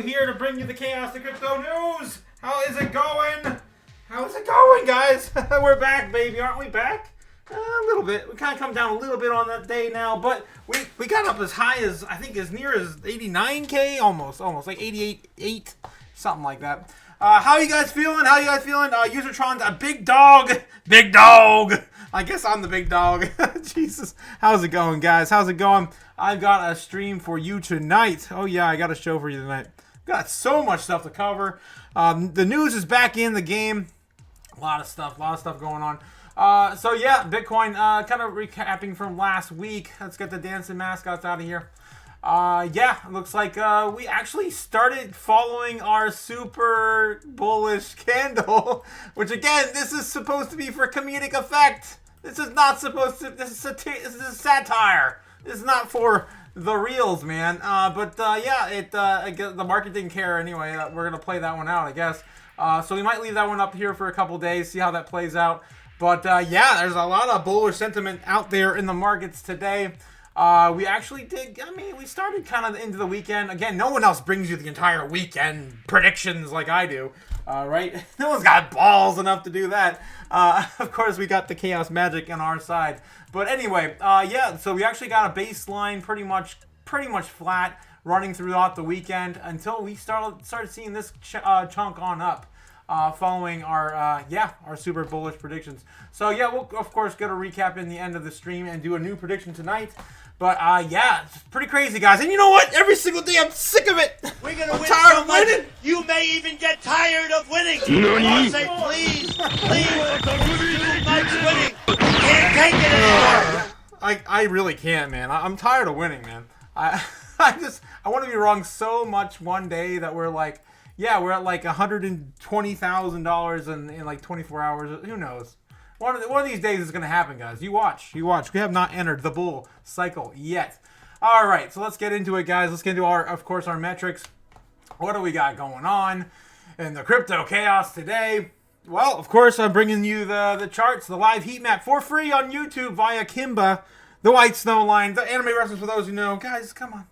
Otaku here to bring you the chaos, the crypto news. How is it going? How's it going, guys? We're back, baby. Aren't we back? A little bit. We kind of come down a little bit on that day now, but we got up as high as, I think, as near as 89K, almost like 88.8, something like that. How you guys feeling? Usertron's a big dog. Big dog. I guess I'm the big dog. Jesus. How's it going, guys? How's it going? I've got a stream for you tonight. Oh, yeah, I got a show for you tonight. Got so much stuff to cover. The news is back in the game. A lot of stuff going on. So, yeah, Bitcoin, kind of recapping from last week. Let's get the dancing mascots out of here. Yeah, it looks like we actually started following our super bullish candle, which, again, this is supposed to be for comedic effect. This is not supposed to, this is satire. This is not for the reals, man. Yeah, the market didn't care anyway. We're going to play that one out, I guess. So we might leave that one up here for a couple days, see how that plays out. But yeah, there's a lot of bullish sentiment out there in the markets today. We actually did, we started kind of into the weekend. Again, no one else brings you the entire weekend predictions like I do, right? No one's got balls enough to do that. Of course, we got the chaos magic on our side. But anyway, yeah, so we actually got a baseline pretty much flat running throughout the weekend until we started seeing this chunk on up. Following our super bullish predictions. So yeah, we'll of course get a recap in the end of the stream and do a new prediction tonight. But yeah, it's pretty crazy, guys. And you know what? Every single day I'm sick of it. We're gonna win tired so of much, winning. you may even get tired of winning. I'll say please, too much winning. Can't take it anymore. I really can't, man. I'm tired of winning, man. I want to be wrong so much one day that we're like, yeah, we're at like $120,000 in like 24 hours. Who knows? One of these days is going to happen, guys. You watch. We have not entered the bull cycle yet. All right, so let's get into it, guys. Let's get into our metrics. What do we got going on in the crypto chaos today? Well, of course, I'm bringing you the charts, the live heat map for free on YouTube via Kimba, the White Snow Line, the anime reference for those who know. Guys, come on.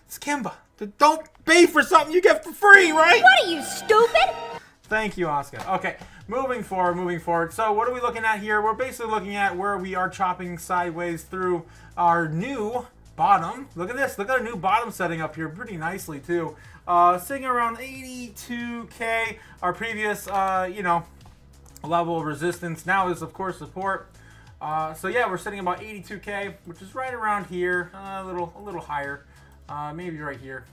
It's Kimba. Don't pay for something you get for free, right? What are you, stupid? Thank you, Oscar. Okay, moving forward. So what are we looking at here? We're basically looking at where we are chopping sideways through our new bottom. Look at this. Look at our new bottom setting up here pretty nicely, too. Sitting around 82K. Our previous, level of resistance now is, of course, support. So, yeah, we're sitting about 82K, which is right around here. A little higher. Maybe right here.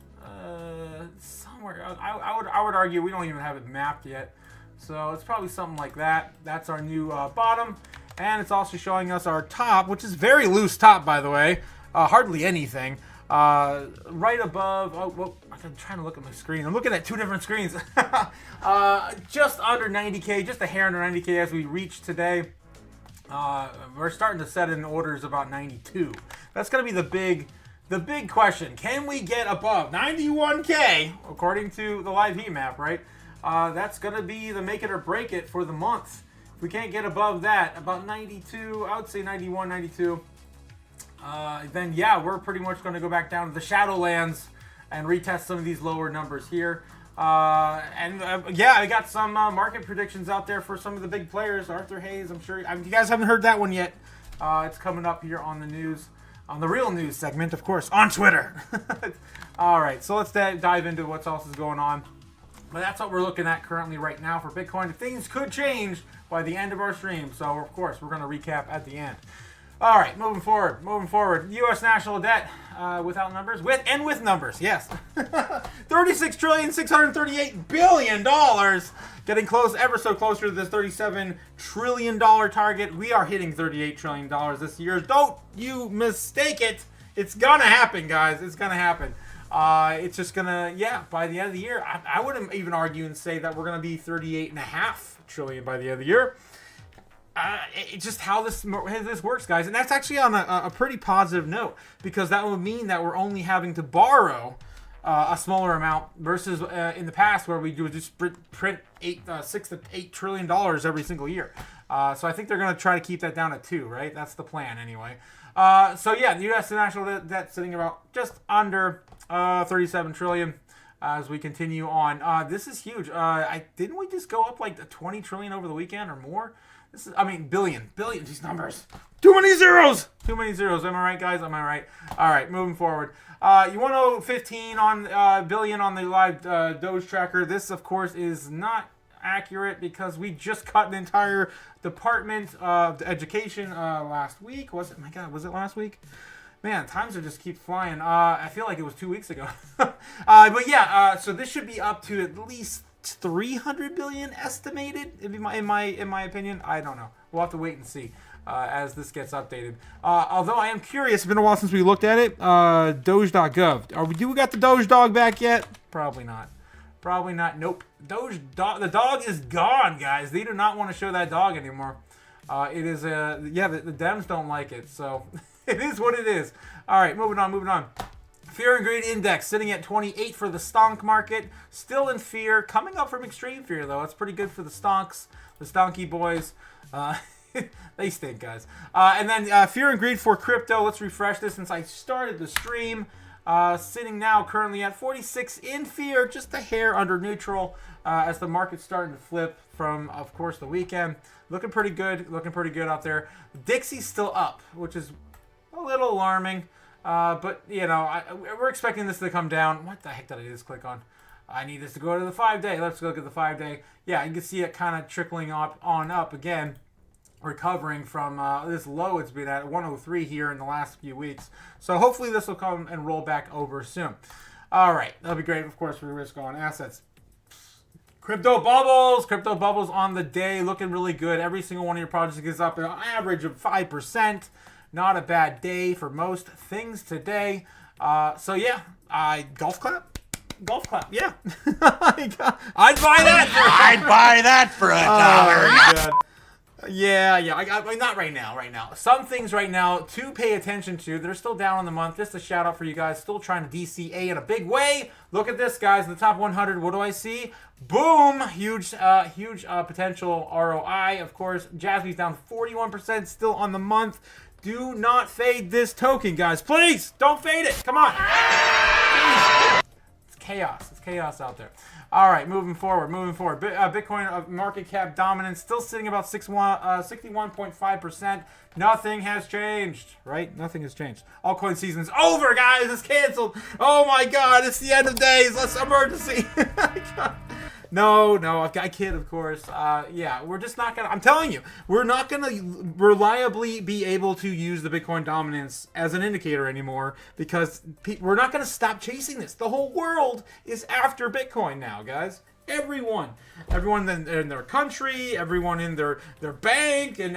Somewhere. I would argue we don't even have it mapped yet. So it's probably something like that. That's our new bottom. And it's also showing us our top, which is very loose top, by the way. Hardly anything. Right above... Oh, well, I'm trying to look at my screen. I'm looking at two different screens. Just under 90K. Just a hair under 90K as we reach today. We're starting to set in orders about 92. That's going to be the big question. Can we get above 91K, according to the live heat map, right? That's going to be the make it or break it for the month. If we can't get above that, about 92, I would say 91, 92, then yeah, we're pretty much going to go back down to the Shadowlands and retest some of these lower numbers here. Yeah, I got some market predictions out there for some of the big players. Arthur Hayes, I'm sure. You guys haven't heard that one yet. It's coming up here on the news. On the real news segment, of course, on Twitter. All right, so let's dive into what else is going on. But that's what we're looking at currently right now for Bitcoin. Things could change by the end of our stream. So, of course, we're going to recap at the end. All right, moving forward. U.S. national debt without numbers. With numbers, yes. $36,638 billion. Getting close, ever so closer to this $37 trillion target. We are hitting $38 trillion this year. Don't you mistake it. It's going to happen, guys. It's going to happen. It's just going to, yeah, by the end of the year, I wouldn't even argue and say that we're going to be $38.5 trillion by the end of the year. It's just how this works, guys. And that's actually on a pretty positive note, because that would mean that we're only having to borrow a smaller amount versus in the past where we would just print $6 to $8 trillion every single year. So I think they're going to try to keep that down at 2, right? That's the plan anyway. So yeah, the U.S. national debt sitting about just under $37 trillion. as we continue on. This is huge. Didn't we just go up like 20 trillion over the weekend or more? This is, I mean, billion. These numbers. Too many zeros. Am I right, guys? Am I right? All right, moving forward. You want to know 15 on billion on the live Doge tracker. This, of course, is not accurate because we just cut an entire department of education last week. Was it? My God, was it last week? Man, times are just keep flying. I feel like it was 2 weeks ago. But yeah, so this should be up to at least 300 billion estimated. In my opinion, I don't know. We'll have to wait and see as this gets updated. Although I am curious, it's been a while since we looked at it. Doge.gov. Do we got the Doge dog back yet? Probably not. Nope. The dog is gone, guys. They do not want to show that dog anymore. It is the Dems don't like it, so it is what it is. All right, moving on. Fear and Greed Index sitting at 28 for the stonk market. Still in fear. Coming up from extreme fear, though. It's pretty good for the stonks. The stonky boys. They stink, guys. And then Fear and Greed for crypto. Let's refresh this since I started the stream. Sitting now currently at 46 in fear. Just a hair under neutral as the market's starting to flip from, of course, the weekend. Looking pretty good out there. Dixie's still up, which is a little alarming. But, you know, we're expecting this to come down. What the heck did I just click on? I need this to go to the 5-day. Let's look at the 5-day. Yeah, you can see it kind of trickling up again, recovering from this low it's been at 103 here in the last few weeks. So hopefully this will come and roll back over soon. All right, that'll be great, of course, for risk on assets. Crypto bubbles on the day, looking really good. Every single one of your projects is up an average of 5%. Not a bad day for most things today. So yeah, golf clap, yeah. I'd buy that for $1. Yeah. I not right now. Some things right now to pay attention to. They're still down on the month. Just a shout out for you guys. Still trying to DCA in a big way. Look at this, guys. In the top 100, what do I see? Boom! Huge potential ROI. Of course, JASMY's down 41%. Still on the month. Do not fade this token, guys. Please, don't fade it. Come on. It's chaos. It's chaos out there. All right, moving forward. Bitcoin market cap dominance still sitting about 61.5%. Nothing has changed, right? Nothing has changed. Altcoin season's over, guys. It's canceled. Oh my God, it's the end of days. Let's emergency. No, I kid, of course. Yeah, we're just not gonna. I'm telling you, we're not gonna reliably be able to use the Bitcoin dominance as an indicator anymore because we're not gonna stop chasing this. The whole world is after Bitcoin now, guys. Everyone in their country, everyone in their bank, and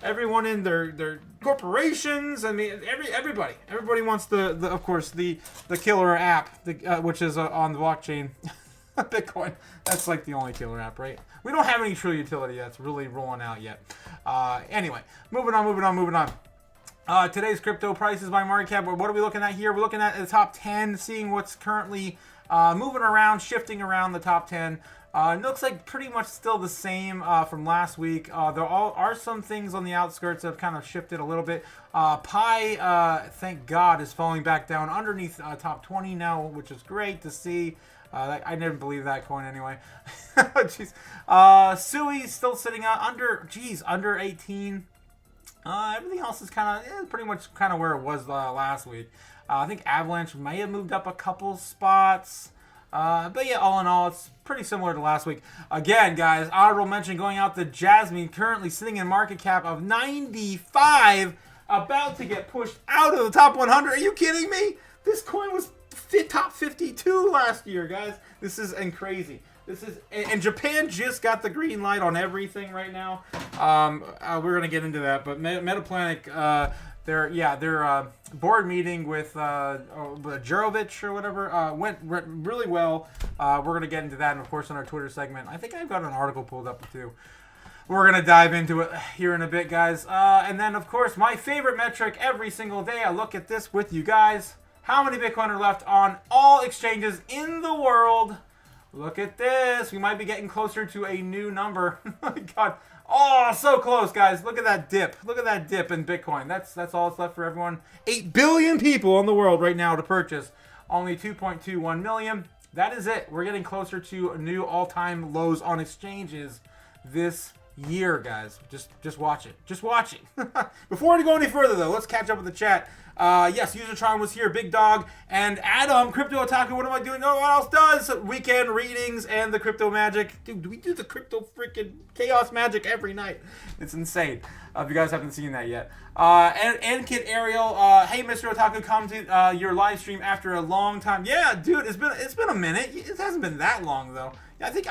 everyone in their corporations. I mean, everybody wants of course the killer app, which is on the blockchain. Bitcoin. That's like the only killer app, right? We don't have any true utility that's really rolling out yet. Anyway, moving on. Today's crypto prices by market cap. What are we looking at here? We're looking at the top 10, seeing what's currently moving around, shifting around the top 10. It looks like pretty much still the same from last week. There are some things on the outskirts that have kind of shifted a little bit. Pi, thank God, is falling back down underneath top 20 now, which is great to see. I never believed that coin anyway. Jeez. Sui's still sitting under 18. Everything else is pretty much where it was last week. I think Avalanche may have moved up a couple spots. But yeah, all in all, it's pretty similar to last week. Again, guys, honorable mention going out to JASMY, currently sitting in market cap of 95, about to get pushed out of the top 100. Are you kidding me? This coin was top 52 last year, guys. This is crazy. And Japan just got the green light on everything right now. We're gonna get into that, but Metaplanet, their board meeting with Jurovich or whatever went really well. We're gonna get into that, and of course on our Twitter segment, I think I've got an article pulled up too. We're gonna dive into it here in a bit, guys. And then of course my favorite metric every single day. I look at this with you guys. How many Bitcoin are left on all exchanges in the world? Look at this. We might be getting closer to a new number. Oh my God. Oh, so close, guys. Look at that dip. Look at that dip in Bitcoin. That's all that's left for everyone. 8 billion people in the world right now to purchase. Only 2.21 million. That is it. We're getting closer to new all-time lows on exchanges this year, guys. Just watch it. Just watch it. Before we go any further, though, let's catch up with the chat. Yes, Usertron was here, Big Dog, and Adam, Crypto Otaku. What am I doing? Oh, what else does? Weekend readings and the crypto magic. Dude, we do the crypto freaking chaos magic every night. It's insane. If you guys haven't seen that yet. And Kid Ariel, hey, Mr. Otaku, come to your live stream after a long time. Yeah, dude, it's been a minute. It hasn't been that long, though. I think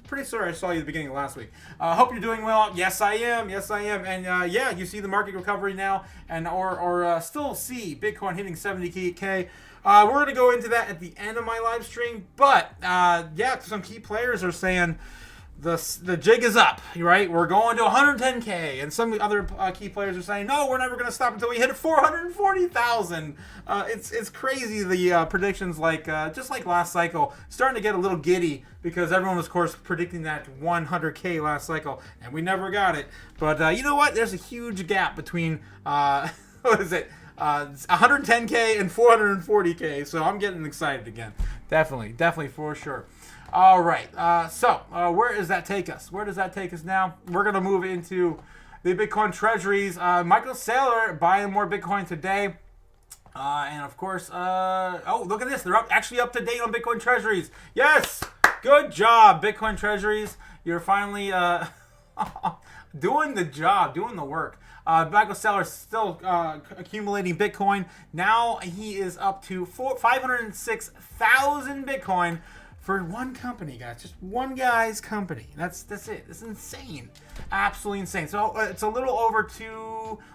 pretty sure I saw you at the beginning of last week. Hope you're doing well. Yes, I am. Yes, I am. And yeah, you see the market recovery now, and or still see Bitcoin hitting 70K. We're gonna go into that at the end of my live stream. But yeah, some key players are saying the jig is up, right? We're going to 110K, and some other key players are saying, no, we're never going to stop until we hit 440,000. It's crazy, the predictions, like just like last cycle, starting to get a little giddy because everyone was, of course, predicting that 100K last cycle, and we never got it. But you know what? There's a huge gap between, what is it? 110K and 440K, so I'm getting excited again. Definitely for sure. All right, so where does that take us? Where does that take us now? We're going to move into the Bitcoin treasuries. Michael Saylor buying more Bitcoin today. And of course, oh, look at this. They're actually up to date on Bitcoin treasuries. Yes, good job, Bitcoin treasuries. You're finally doing the job, doing the work. Michael Saylor still accumulating Bitcoin. Now he is up to 506,000 Bitcoin. For one company, guys, just one guy's company. That's it. It's insane, absolutely insane. So it's a little over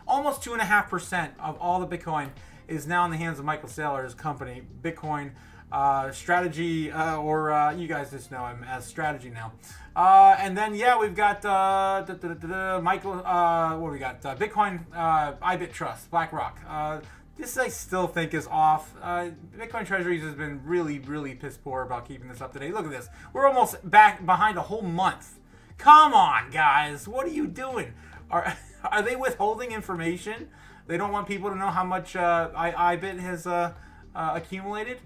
almost 2.5% of all the Bitcoin is now in the hands of Michael Saylor's company, Bitcoin Strategy, or you guys just know him as Strategy now. And then yeah, we've got Michael. What do we got? Bitcoin, iBit Trust, BlackRock. This I still think is off. Bitcoin Treasuries has been really piss poor about keeping this up to date. Look at this. We're almost back behind a whole month. Come on, guys. What are you doing? Are they withholding information? They don't want people to know how much iBit has accumulated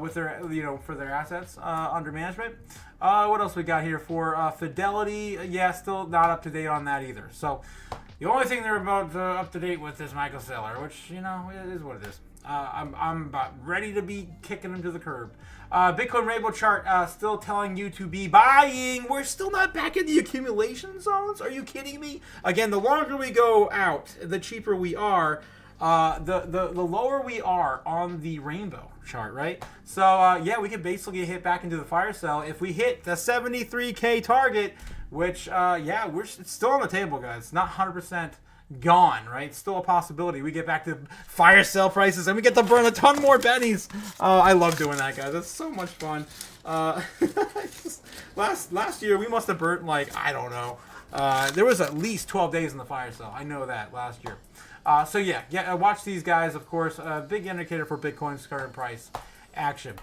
with their, for their assets under management. What else we got here for Fidelity? Yeah, still not up to date on that either. So the only thing they're about up to date with is Michael Saylor, which, it is what it is. I'm about ready to be kicking him to the curb. Bitcoin Rainbow Chart still telling you to be buying. We're still not back in the accumulation zones. Are you kidding me? Again, the longer we go out, the cheaper we are. The lower we are on the rainbow chart, right? So yeah, we could basically hit back into the fire sale if we hit the 73K target, which yeah, it's still on the table, guys. It's not 100% gone, right? It's still a possibility. We get back to fire sale prices and we get to burn a ton more bennies. I love doing that, guys. That's so much fun. Last year we must have burnt, like, I don't know. There was at least 12 days in the fire sale. I know that last year. So yeah, watch these guys, of course. Big indicator for Bitcoin's current price action.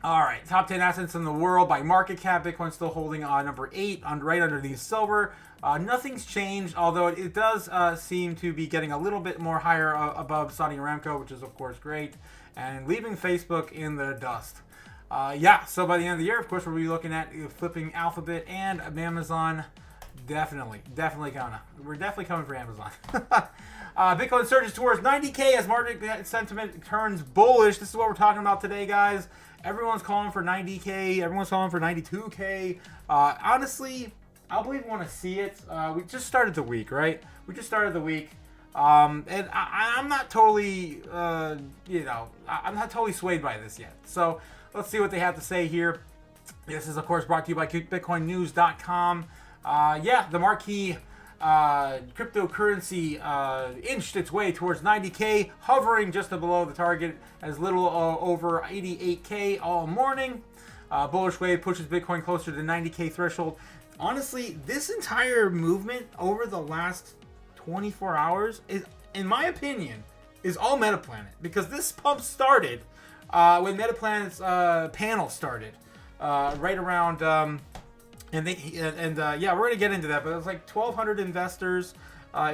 All right, top 10 assets in the world by market cap. Bitcoin still holding number 8, right underneath silver. Nothing's changed, although it does seem to be getting a little bit more higher above Saudi Aramco, which is of course great, and leaving Facebook in the dust. Yeah, so by the end of the year, of course, we'll be looking at flipping Alphabet and Amazon. Definitely coming. We're definitely coming for Amazon. Bitcoin surges towards 90K as market sentiment turns bullish. This is what we're talking about today, guys. Everyone's calling for 90K. Everyone's calling for 92K. Honestly, I believe we want to see it. We just started the week, right? We just started the week. And I'm not totally, I'm not totally swayed by this yet. So let's see what they have to say here. This is, of course, brought to you by BitcoinNews.com. Yeah, the marquee cryptocurrency inched its way towards 90K, hovering just below the target as little over 88K all morning. Bullish wave pushes Bitcoin closer to the 90K threshold. Honestly, this entire movement over the last 24 hours is, in my opinion, is all Metaplanet, because this pump started when Metaplanet's panel started right around. Yeah, we're gonna get into that, but it was like 1,200 investors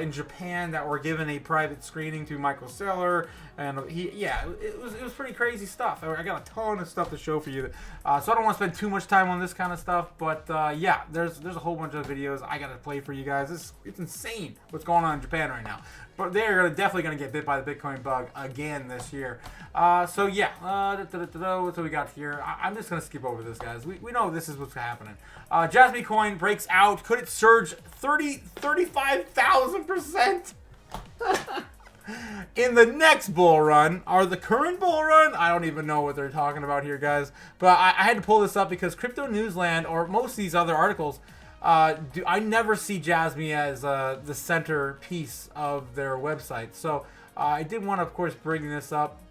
in Japan that were given a private screening to Michael Saylor, and it was pretty crazy stuff. I got a ton of stuff to show for you, so I don't want to spend too much time on this kind of stuff. But yeah, there's a whole bunch of videos I gotta play for you guys. It's insane what's going on in Japan right now. But they're definitely gonna get bit by the Bitcoin bug again this year. So yeah, what do we got here? I'm just gonna skip over this, guys. We know this is what's happening. JASMY coin breaks out. Could it surge 35,000%? In the next bull run, or the current bull run, I don't even know what they're talking about here, guys. But I had to pull this up because Crypto Newsland, or most of these other articles, I never see JASMY as the centerpiece of their website. So I did want to, of course, bring this up.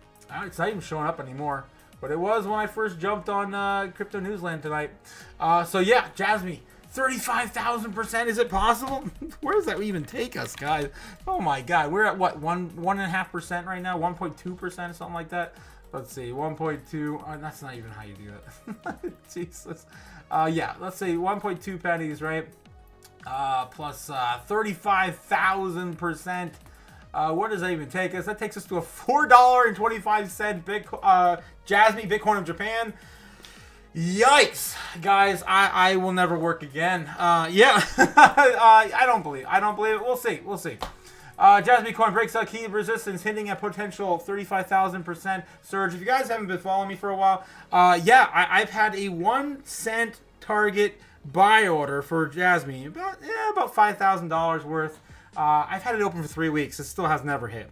It's not even showing up anymore, but it was when I first jumped on Crypto Newsland tonight. So yeah, JASMY. 35,000%. Is it possible? Where does that even take us, guys? Oh my God, we're at what, 1.5% right now, 1.2%, something like that. Let's see, 1.2. That's not even how you do that. Jesus. Yeah, let's say 1.2 pennies, right? Plus 35,000%. What does that even take us? That takes us to a $4.25 JASMY Bitcoin of Japan. Yikes, guys! I will never work again. Yeah, I don't believe it. We'll see. JASMY coin breaks out key resistance, hinting at potential 35,000% surge. If you guys haven't been following me for a while, yeah, I've had a 1 cent target buy order for JASMY, about $5,000 worth. I've had it open for 3 weeks. It still has never hit.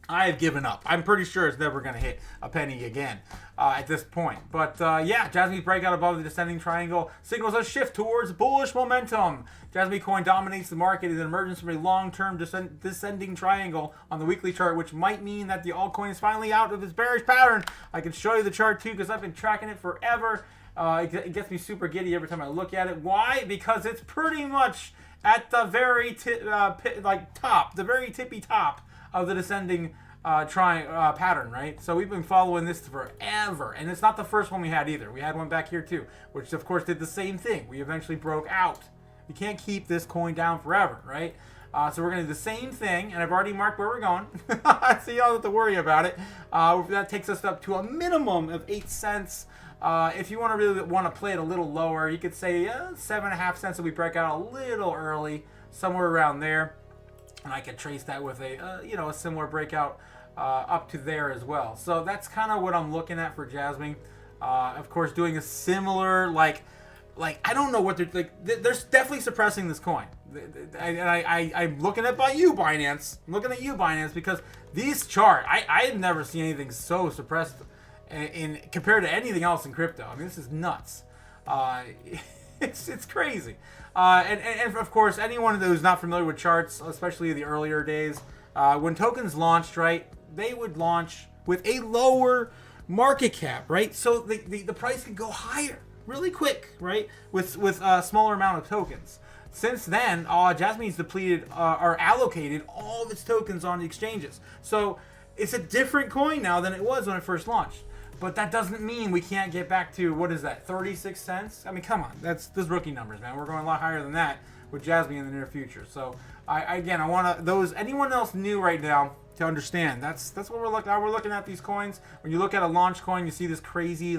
I have given up. I'm pretty sure it's never going to hit a penny again at this point. But yeah, JASMY's breakout above the descending triangle signals a shift towards bullish momentum. JASMY coin dominates the market as an emergence from a long-term descending triangle on the weekly chart, which might mean that the altcoin is finally out of its bearish pattern. I can show you the chart too because I've been tracking it forever. It gets me super giddy every time I look at it. Why? Because it's pretty much at the very top, the very tippy top of the descending pattern, right? So we've been following this forever, and it's not the first one we had either. We had one back here too, which of course did the same thing. We eventually broke out. We can't keep this coin down forever, right? So we're going to do the same thing, and I've already marked where we're going, so you don't have to worry about it. That takes us up to a minimum of 8 cents. If you really want to play it a little lower, you could say 7.5 cents if we break out a little early, somewhere around there. And I could trace that with a a similar breakout up to there as well. So that's kind of what I'm looking at for JASMY. Of course, doing a similar I don't know what they're they're definitely suppressing this coin. I'm looking at you, BINANCE. I'm looking at you, BINANCE, because these chart I have never seen anything so suppressed in compared to anything else in crypto. I mean, this is nuts. It's crazy. And of course, anyone who's not familiar with charts, especially the earlier days, when tokens launched, right, they would launch with a lower market cap, right? So the price could go higher really quick, right, with a smaller amount of tokens. Since then, JASMY's depleted or allocated all of its tokens on the exchanges. So it's a different coin now than it was when it first launched. But that doesn't mean we can't get back to, what is that, 36 cents? I mean, come on. That's rookie numbers, man. We're going a lot higher than that with JASMY in the near future. So, I want anyone else new right now to understand. That's what we're looking at. We're looking at these coins. When you look at a launch coin, you see this crazy,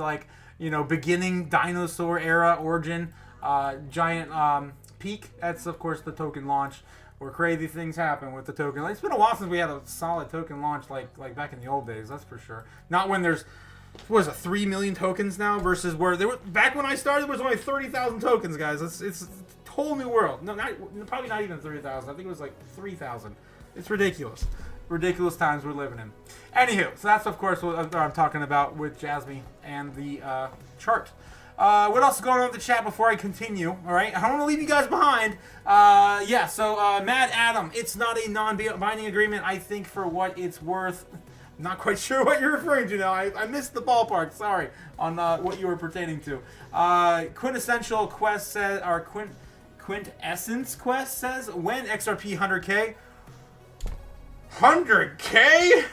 beginning dinosaur era origin, giant peak. That's, of course, the token launch, where crazy things happen with the token. It's been a while since we had a solid token launch like back in the old days, that's for sure. Not when there's 3 million tokens now versus where they were back when I started. There was only 30,000 tokens, guys. It's a whole new world. No, probably not even 30,000. I think it was 3,000. It's ridiculous. Ridiculous times we're living in. Anywho, so that's of course what I'm talking about with JASMY and the chart. What else is going on in the chat before I continue? All right, I don't want to leave you guys behind. Yeah, so Mad Adam, it's not a non-binding agreement. I think for what it's worth. I'm not quite sure what you're referring to now. I missed the ballpark. Sorry on what you were pertaining to. Quintessential Quest says, or Quintessence Quest says, when XRP 100K? 100K?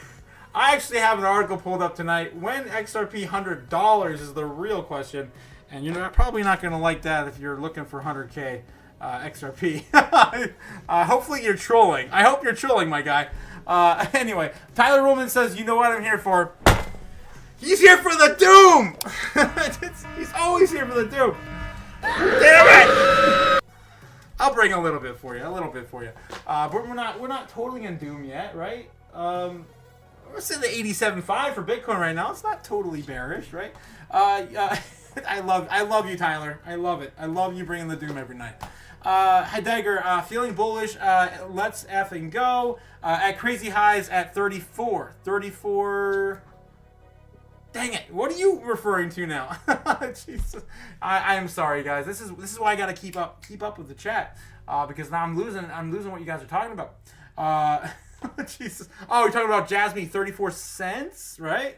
I actually have an article pulled up tonight. When XRP $100 is the real question. And you're probably not going to like that if you're looking for 100K. XRP. Hopefully you're trolling. I hope you're trolling, my guy. Anyway, Tyler Ruhlman says, you know what I'm here for. He's here for the doom! He's always here for the doom. Damn it! I'll bring a little bit for you. But we're not totally in doom yet, right? We're sitting at 87.5 for Bitcoin right now. It's not totally bearish, right? I love you, Tyler. I love it. I love you bringing the doom every night. Heidegger, feeling bullish. Let's effing go. At crazy highs at 34. 34. Dang it! What are you referring to now? Jesus, I am sorry, guys. This is why I gotta keep up with the chat, because now I'm losing what you guys are talking about. Jesus. Oh, we're talking about JASMY 34 cents, right?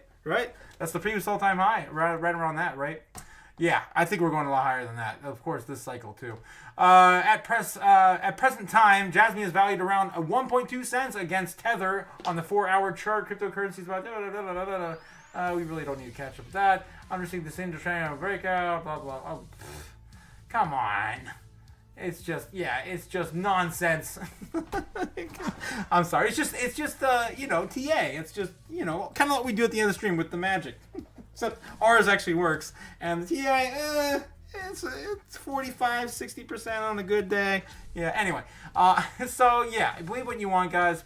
That's the previous all-time high, right around that, right? Yeah, I think we're going a lot higher than that. Of course, this cycle too. At present time, JASMY is valued around 1.2 cents against Tether on the 4-hour chart. Cryptocurrencies about we really don't need to catch up with that. I'm receiving the same trend breakout. Blah blah. Oh, come on. It's just nonsense. I'm sorry. It's just TA. It's just kind of what we do at the end of the stream with the magic. Except ours actually works, and the TA, it's 45, 60% on a good day. Yeah. Anyway, so yeah, believe what you want, guys.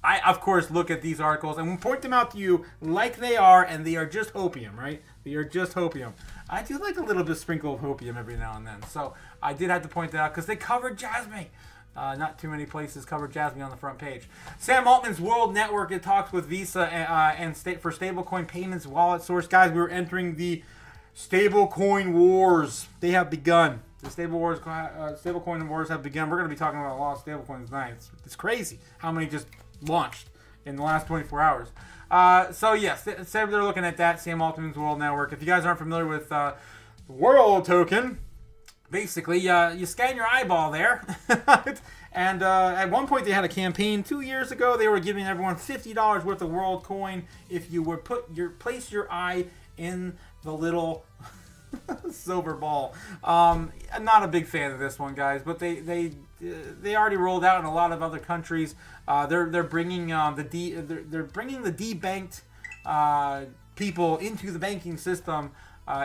I, of course, look at these articles and point them out to you like they are, and they are just hopium, right? They are just hopium. I do like a little bit sprinkle of hopium every now and then, so I did have to point that out because they covered JASMY. Not too many places covered JASMY on the front page. Sam Altman's World Network, it talks with Visa and for stablecoin payments wallet source. Guys, we're entering the stablecoin wars. They have begun. The stablecoin wars have begun. We're going to be talking about a lot of stablecoins tonight. It's crazy how many just launched in the last 24 hours. So yes, they're looking at that. Sam Altman's World Network. If you guys aren't familiar with the World token, basically you scan your eyeball there. And at one point they had a campaign 2 years ago. They were giving everyone $50 worth of World coin if you would place your eye in the little silver ball. I'm not a big fan of this one, guys, but they already rolled out in a lot of other countries. They're bringing they're bringing the debanked people into the banking system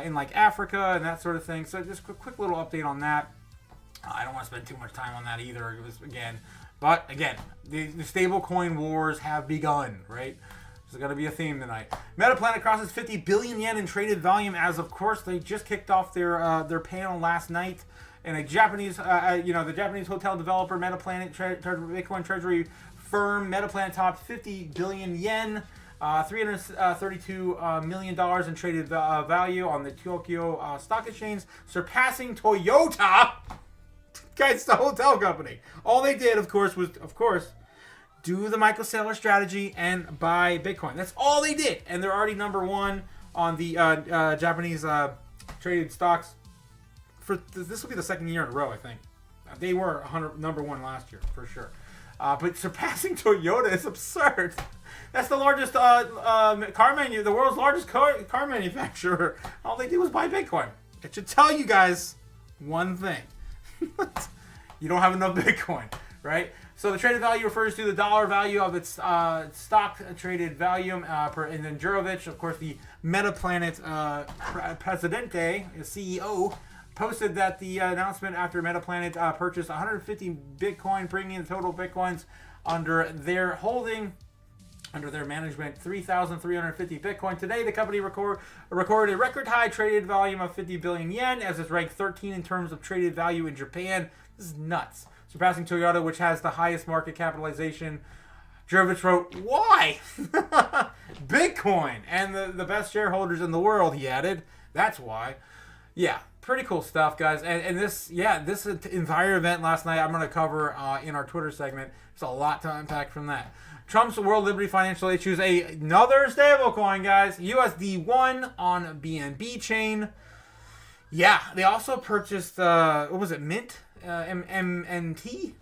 in like Africa and that sort of thing. So just a quick little update on that. I don't want to spend too much time on that either. But again, the stablecoin wars have begun, right? This is going to be a theme tonight. Metaplanet crosses 50 billion yen in traded volume as, of course, they just kicked off their panel last night. And a Japanese, the Japanese hotel developer Metaplanet Bitcoin treasury firm Metaplanet topped 50 billion yen, $332 million in traded value on the Tokyo Stock Exchange, surpassing Toyota. Guys, it's the hotel company. All they did, of course, was do the Michael Saylor strategy and buy Bitcoin. That's all they did, and they're already number one on the Japanese traded stocks. This will be the second year in a row, I think. They were number one last year for sure, but surpassing Toyota is absurd. That's the largest the world's largest car manufacturer. All they did was buy Bitcoin. It should tell you guys one thing. You don't have enough Bitcoin, right? So the traded value refers to the dollar value of its stock traded value. And then Jurovich, of course, the Metaplanet Presidente, CEO, posted that the announcement after Metaplanet purchased 150 Bitcoin, bringing the total Bitcoins under their management, 3,350 Bitcoin. Today, the company recorded a record high traded volume of 50 billion yen, as it's ranked 13 in terms of traded value in Japan. This is nuts. Surpassing Toyota, which has the highest market capitalization. Jurovich wrote, "Why?" Bitcoin and the best shareholders in the world, he added. That's why. Yeah, pretty cool stuff, guys. And this entire event last night, I'm going to cover in our Twitter segment. There's a lot to unpack from that. Trump's World Liberty Financial issues another stablecoin, guys. USD1 on BNB chain. Yeah, they also purchased, what was it, Mint? MNT.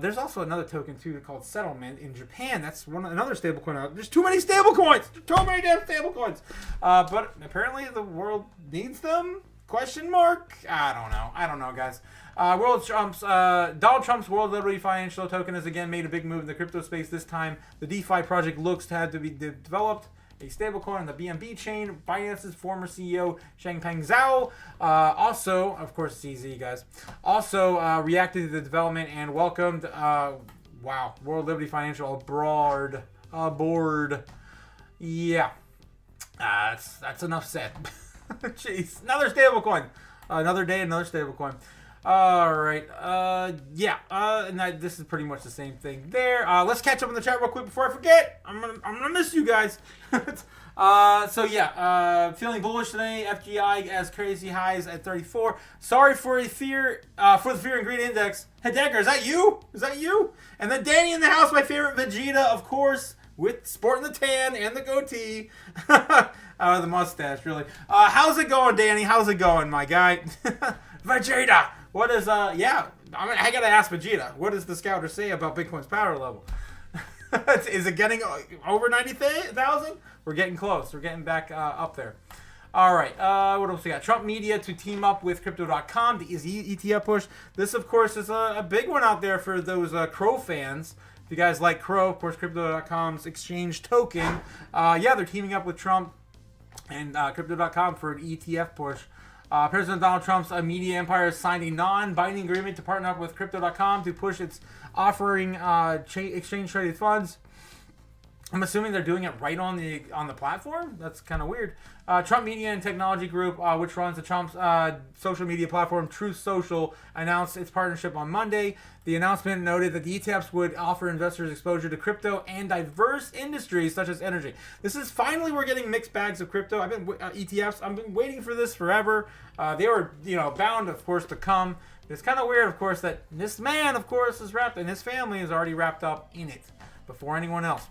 There's also another token too called Settlement in Japan. That's another stablecoin. There's too many stablecoins. Too many damn stablecoins. But apparently the world needs them. Question mark? I don't know, guys. Donald Trump's World Liberty Financial Token has again made a big move in the crypto space. This time, the DeFi project looks to have to be developed a stablecoin on the BNB chain. BINANCE's former CEO, Changpeng Zhao, also, of course, CZ, guys, also reacted to the development and welcomed, World Liberty Financial aboard. Yeah. That's enough said. Jeez. Another stablecoin. Another day, another stablecoin. All right. And this is pretty much the same thing there. Let's catch up in the chat real quick before I forget. I'm gonna miss you guys. Feeling bullish today. FGI as crazy highs at 34. Sorry for the fear and greed index. Hey, Decker, is that you? And then Danny in the house, my favorite Vegeta, of course, with sporting the tan and the goatee. The mustache, really. How's it going, Danny? How's it going, my guy? Vegeta! What is, I gotta ask Vegeta. What does the scouter say about Bitcoin's power level? Is it getting over 90,000? We're getting close. We're getting back up there. All right. What else we got? Trump media to team up with Crypto.com. The ETF push. This, of course, is a big one out there for those Crow fans. If you guys like Crow, of course, Crypto.com's exchange token. They're teaming up with Trump and Crypto.com for an ETF push. President Donald Trump's media empire signed a non-binding agreement to partner up with Crypto.com to push its offering exchange-traded funds. I'm assuming they're doing it right on the platform. That's kind of weird. Trump Media and Technology Group, which runs the Trump's social media platform Truth Social, announced its partnership on Monday. The announcement noted that the ETFs would offer investors exposure to crypto and diverse industries such as energy. This is finally we're getting mixed bags of crypto. ETFs. I've been waiting for this forever. They were bound, of course, to come. It's kind of weird, of course, that this man, of course, is wrapped, and his family is already wrapped up in it before anyone else.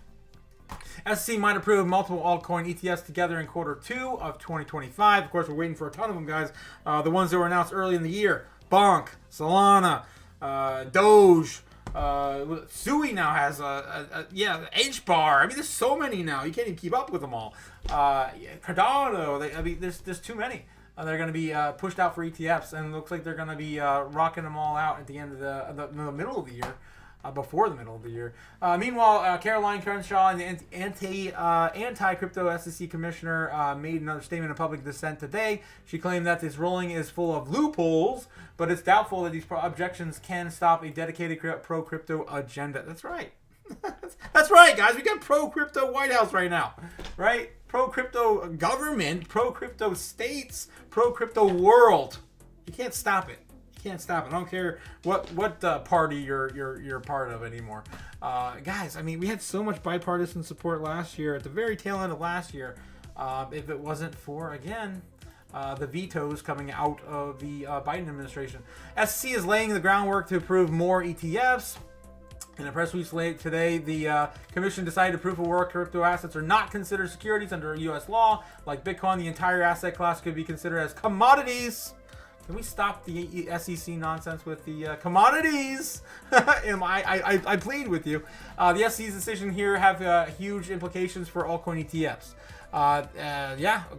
SEC might approve multiple altcoin ETFs together in Q2 of 2025. Of course, we're waiting for a ton of them, guys. The ones that were announced early in the year. Bonk, Solana, Doge, Sui now has H-bar. I mean, there's so many now. You can't even keep up with them all. Cardano. There's too many. They're going to be pushed out for ETFs, and it looks like they're going to be rocking them all out at the end of the middle of the year. Before the middle of the year. Meanwhile, Caroline Crenshaw, the anti-crypto SEC commissioner, made another statement of public dissent today. She claimed that this ruling is full of loopholes, but it's doubtful that these objections can stop a dedicated pro-crypto agenda. That's right. That's right, guys. We got pro-crypto White House right now, right? Pro-crypto government, pro-crypto states, pro-crypto world. You can't stop it. Can't stop it. I don't care what party you're part of anymore, guys. I mean, we had so much bipartisan support last year at the very tail end of last year. If it wasn't for again the vetoes coming out of the Biden administration, SEC is laying the groundwork to approve more ETFs. In a press release late today, the commission decided to proof of work crypto assets are not considered securities under U.S. law. Like Bitcoin, the entire asset class could be considered as commodities. Can we stop the SEC nonsense with the commodities? I plead with you. The SEC's decision here have huge implications for altcoin ETFs.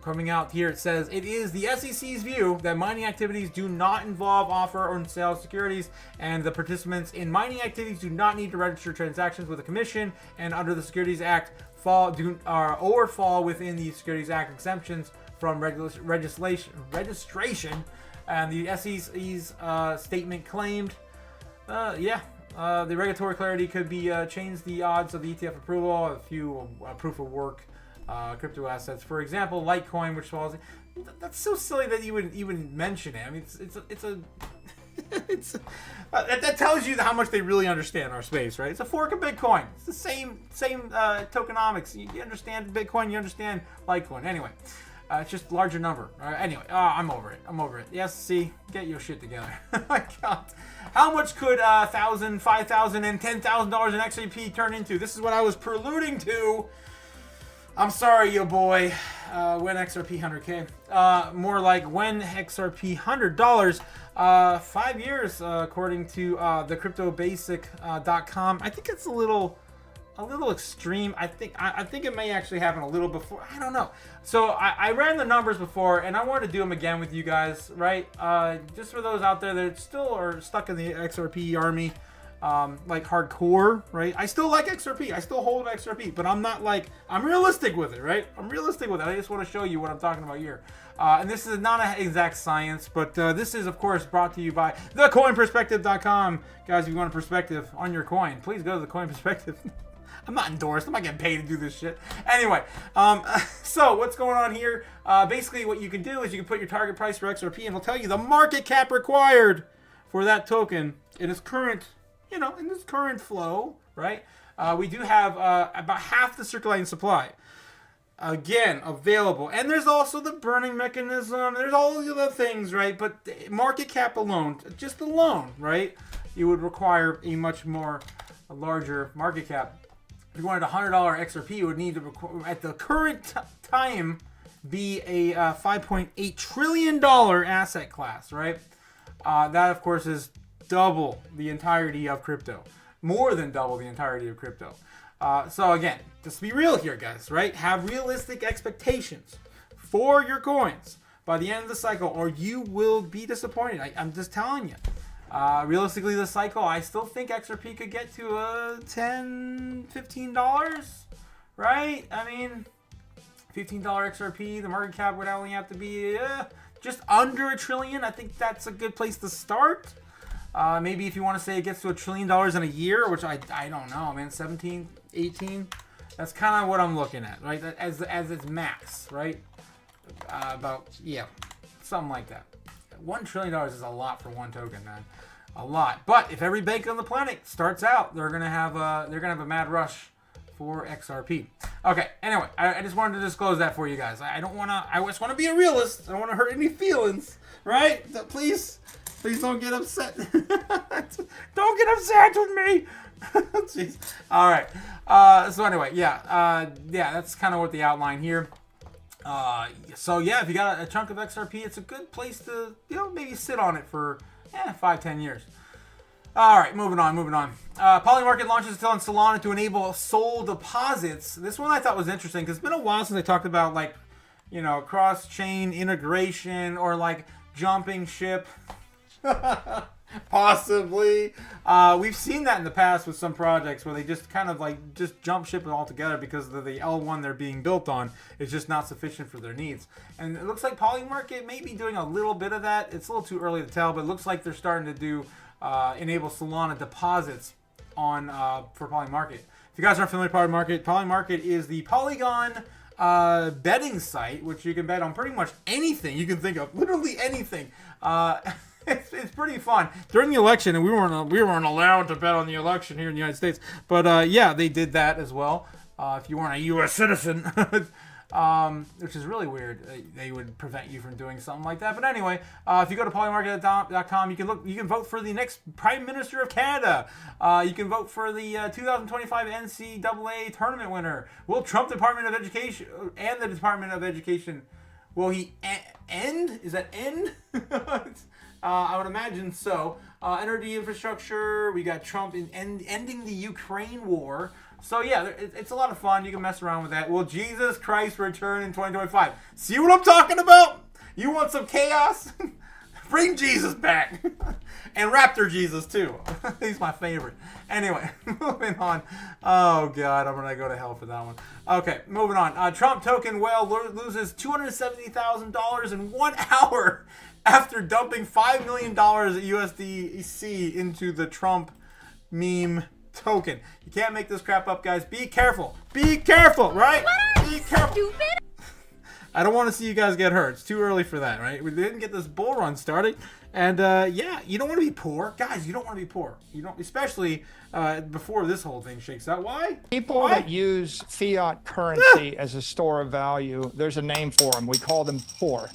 Coming out here, it says, it is the SEC's view that mining activities do not involve offer or sale of securities, and the participants in mining activities do not need to register transactions with the commission, and under the Securities Act, fall within the Securities Act exemptions from registration. And the SEC's statement claimed, the regulatory clarity could be change the odds of the ETF approval. A few proof of work crypto assets, for example, Litecoin, which falls. That's so silly that you would even mention it. I mean, that tells you how much they really understand our space, right? It's a fork of Bitcoin. It's the same tokenomics. You understand Bitcoin, you understand Litecoin. Anyway. It's just larger number. Anyway, I'm over it. The SEC, get your shit together. My God. How much could $1,000, $5,000, and $10,000 in XRP turn into? This is what I was preluding to. I'm sorry, yo boy. When XRP 100K. More like when XRP $100. 5 years, according to thecryptobasic.com. I think it's a little little extreme. I think it may actually happen a little before. I don't know. So I ran the numbers before, and I wanted to do them again with you guys, right? Just for those out there that still are stuck in the XRP army, like hardcore, right? I still like XRP. I still hold XRP, but I'm not like, I'm realistic with it, right? I'm realistic with it. I just want to show you what I'm talking about here. And this is not an exact science, but this is, of course, brought to you by thecoinperspective.com. Guys, if you want a perspective on your coin, please go to the Coin Perspective. I'm not endorsed. I'm not getting paid to do this shit. Anyway, so what's going on here? Basically, what you can do is you can put your target price for XRP, and it'll tell you the market cap required for that token in its current, in this current flow, right? We do have about half the circulating supply. Again, available. And there's also the burning mechanism. There's all the other things, right? But market cap alone, just alone, right? You would require a much more, a larger market cap. If you wanted $100 XRP, you would need to, at the current time, be a $5.8 trillion asset class, right? That, of course, is double the entirety of crypto. More than double the entirety of crypto. So again, just be real here, guys, right? Have realistic expectations for your coins by the end of the cycle, or you will be disappointed. I'm just telling you. Realistically, this cycle, I still think XRP could get to $10, $15, right? I mean, $15 XRP, the market cap would only have to be just under $1 trillion. I think that's a good place to start. Maybe if you want to say it gets to $1 trillion in a year, which I don't know, man, 17, 18, that's kind of what I'm looking at, right? As its max, right? Something like that. $1 trillion is a lot for one token, man. A lot. But if every bank on the planet starts out, they're gonna have a mad rush for XRP. Okay. Anyway, I just wanted to disclose that for you guys. I just want to be a realist. I don't want to hurt any feelings, right? So please don't get upset. Don't get upset with me. Jeez. All right. So anyway, that's kind of what the outline here. So yeah, if you got a chunk of XRP, it's a good place to, maybe sit on it for 5-10 years. All right, moving on. Polymarket launches its on Solana to enable SOL deposits. This one I thought was interesting because it's been a while since I talked about cross-chain integration or jumping ship. Possibly. We've seen that in the past with some projects where they just kind of just jump ship it all together because the L1 they're being built on is just not sufficient for their needs. And it looks like Polymarket may be doing a little bit of that. It's a little too early to tell, but it looks like they're starting to do enable Solana deposits on for Polymarket. If you guys aren't familiar with Polymarket is the Polygon betting site, which you can bet on pretty much anything you can think of, literally anything. It's pretty fun. During the election, and we weren't allowed to bet on the election here in the United States, but they did that as well. If you weren't a U.S. citizen, which is really weird, they would prevent you from doing something like that. But anyway, if you go to polymarket.com, you can vote for the next Prime Minister of Canada. You can vote for the 2025 NCAA tournament winner. Will Trump Department of Education and the Department of Education, will he end? Is that end? I would imagine so. Energy infrastructure. We got Trump ending the Ukraine war. So yeah, it's a lot of fun. You can mess around with that. Will Jesus Christ return in 2025? See what I'm talking about? You want some chaos? Bring Jesus back. And Raptor Jesus too. He's my favorite. Anyway, moving on. Oh God, I'm gonna go to hell for that one. Okay, moving on. Trump token whale loses $270,000 in 1 hour after dumping $5 million at USDC into the Trump meme token. You can't make this crap up, guys. Be careful. Be careful, right? Be careful. Stupid. I don't want to see you guys get hurt. It's too early for that, right? We didn't get this bull run started. And you don't want to be poor. Guys, you don't want to be poor. You don't, especially before this whole thing shakes out. Why? People that use fiat currency as a store of value, there's a name for them. We call them poor.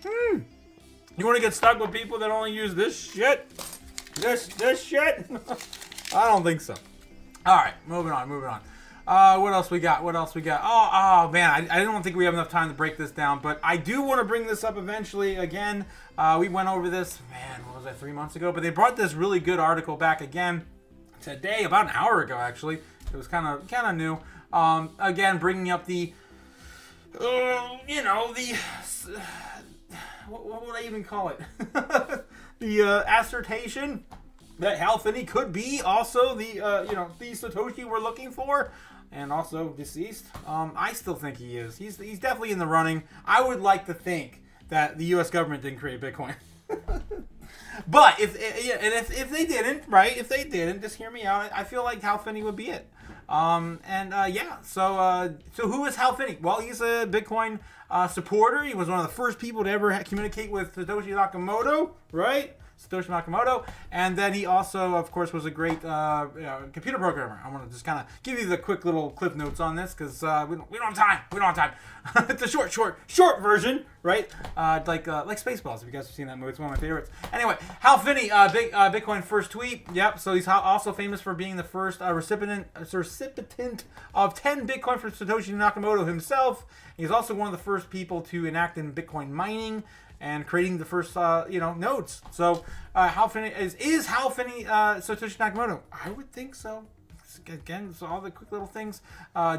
You want to get stuck with people that only use this shit? This shit? I don't think so. All right, moving on. What else we got? Oh man, I don't think we have enough time to break this down, but I do want to bring this up eventually again. We went over this, man, what was that, 3 months ago? But they brought this really good article back again today, about an hour ago actually. It was kind of new. Again, bringing up the, you know, the, what would I even call it? The assertion that Hal Finney could be also the, you know, the Satoshi we're looking for, and also deceased. I still think he is. He's definitely in the running. I would like to think that the U.S. government didn't create Bitcoin. But if they didn't, right? If they didn't, just hear me out. I feel like Hal Finney would be it. Yeah. So who is Hal Finney? Well, he's a Bitcoin supporter. He was one of the first people to ever communicate with Satoshi Nakamoto, right? Satoshi Nakamoto, and then he also, of course, was a great computer programmer. I want to just kind of give you the quick little clip notes on this because we don't have time. We don't have time. It's a short version, right? Like Spaceballs. If you guys have seen that movie, it's one of my favorites. Anyway, Hal Finney, Bitcoin first tweet. Yep. So he's also famous for being the first recipient of 10 Bitcoin from Satoshi Nakamoto himself. He's also one of the first people to enact in Bitcoin mining and creating the first, nodes. So, Hal Finney is Hal Finney Satoshi Nakamoto? I would think so. Again, so all the quick little things.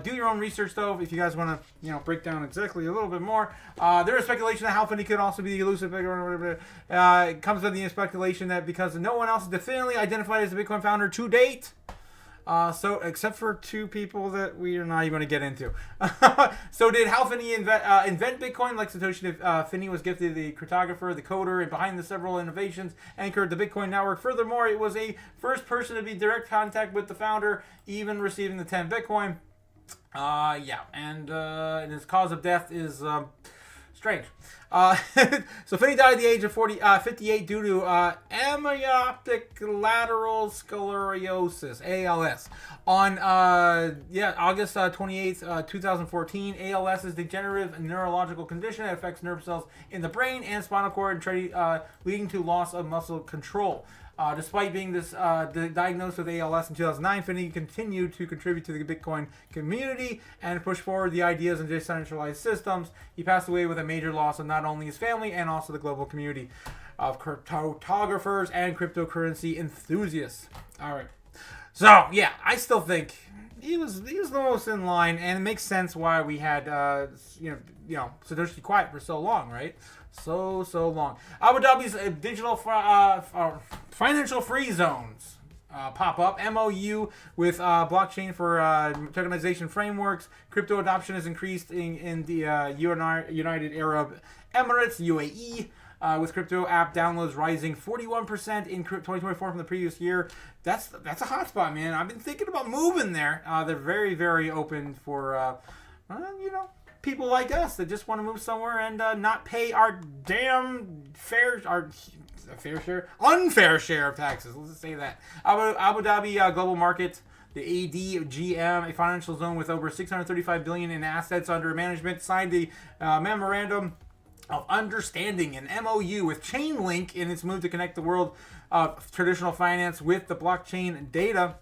Do your own research, though, if you guys want to, break down exactly a little bit more. There is speculation that Hal Finney could also be the elusive Bitcoin. It comes with the speculation that because no one else is definitively identified as the Bitcoin founder to date. So, except for two people that we are not even going to get into. So, did Hal Finney invent Bitcoin like Satoshi Finney was gifted the cryptographer, the coder, and behind the several innovations anchored the Bitcoin network? Furthermore, it was a first person to be in direct contact with the founder, even receiving the 10 Bitcoin. And his cause of death is strange. So Finney died at the age of 58 due to amyotrophic lateral sclerosis, ALS. On August 28th, 2014, ALS is a degenerative neurological condition that affects nerve cells in the brain and spinal cord, leading to loss of muscle control. Despite being diagnosed with ALS in 2009, Finney continued to contribute to the Bitcoin community and push forward the ideas of decentralized systems. He passed away with a major loss of not only his family and also the global community of cryptographers and cryptocurrency enthusiasts. All right. So, yeah, I still think he was the most in line, and it makes sense why we had Satoshi quiet for so long, right? So long. Abu Dhabi's digital financial free zones pop up. MOU with blockchain for tokenization frameworks. Crypto adoption has increased in the United Arab Emirates, UAE. With crypto app downloads rising 41% in 2024 from the previous year. That's a hotspot, man. I've been thinking about moving there. They're very, very open for people like us that just want to move somewhere and not pay our damn unfair share of taxes. Let's just say that. Abu Dhabi Global Market, the ADGM, a financial zone with over 635 billion in assets under management, signed the memorandum of understanding, an MOU with Chainlink in its move to connect the world of traditional finance with the blockchain data.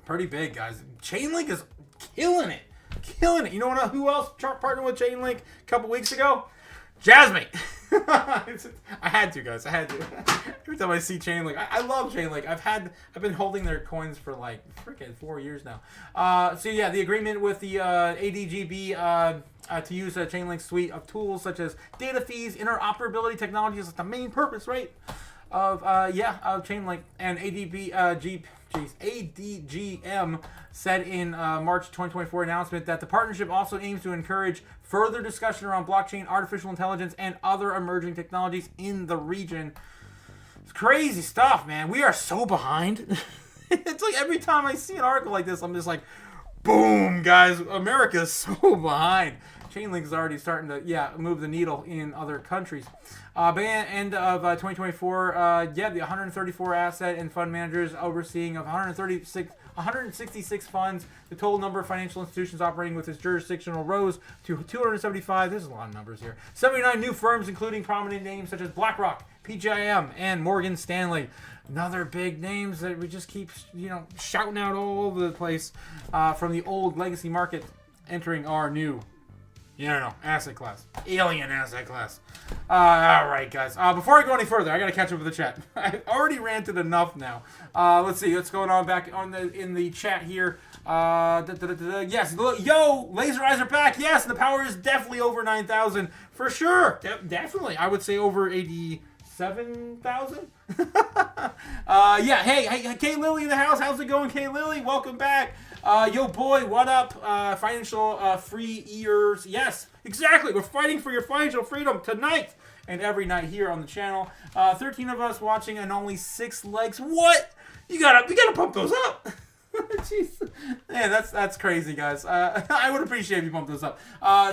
Pretty big, guys. Chainlink is killing it. You know who else partnered with Chainlink a couple weeks ago? JASMY. I had to, guys. Every time I see Chainlink, I love Chainlink. I've been holding their coins for like freaking 4 years now. The agreement with the ADGB to use a Chainlink suite of tools such as data fees, interoperability technologies is the main purpose, right? Of Chainlink and ADGM said in March 2024 announcement that the partnership also aims to encourage further discussion around blockchain, artificial intelligence, and other emerging technologies in the region. It's crazy stuff, man. We are so behind. It's like every time I see an article like this, I'm just like, boom, guys, America is so behind. Chainlink is already starting to, move the needle in other countries. By the end of 2024, the 134 asset and fund managers overseeing of 166 funds. The total number of financial institutions operating with this jurisdictional rose to 275. There's a lot of numbers here. 79 new firms, including prominent names such as BlackRock, PGIM, and Morgan Stanley. Another big names that we just keep, shouting out all over the place from the old legacy market entering our new asset class. Alien asset class. All right, guys. Before I go any further, I got to catch up with the chat. I've already ranted enough now. Let's see what's going on back in the chat here. Yes, yo, laser eyes are back. Yes, the power is definitely over 9,000 for sure. Definitely, I would say over 87,000. Yeah. Hey, K Lily in the house. How's it going, K Lily? Welcome back. Yo, boy, what up? Financial free ears. Yes, exactly. We're fighting for your financial freedom tonight and every night here on the channel. 13 of us watching and only 6 likes. What? We gotta pump those up. Jeez. Man, that's crazy, guys. I would appreciate if you bump those up.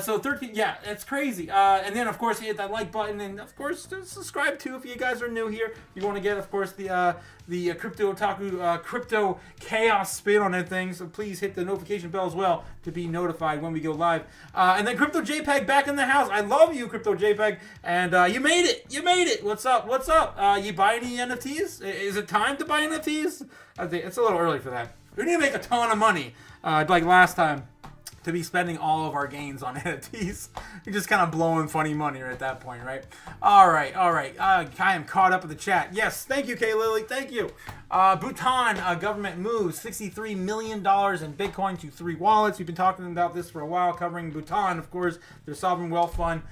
So 13, yeah, it's crazy. And then, of course, hit that like button, and of course, subscribe too if you guys are new here. You want to get, of course, the Crypto Otaku Crypto Chaos spin on that thing. So please hit the notification bell as well to be notified when we go live. And then Crypto JPEG back in the house. I love you, Crypto JPEG, and you made it. You made it. What's up? What's up? You buy any NFTs? Is it time to buy NFTs? I think it's a little early for that. We need to make a ton of money, like last time, to be spending all of our gains on NFTs. You're just kind of blowing funny money at that point, right? All right. I am caught up with the chat. Yes, thank you, K Lily. Thank you. Bhutan government moves $63 million in Bitcoin to 3 wallets. We've been talking about this for a while, covering Bhutan, of course, their sovereign wealth fund.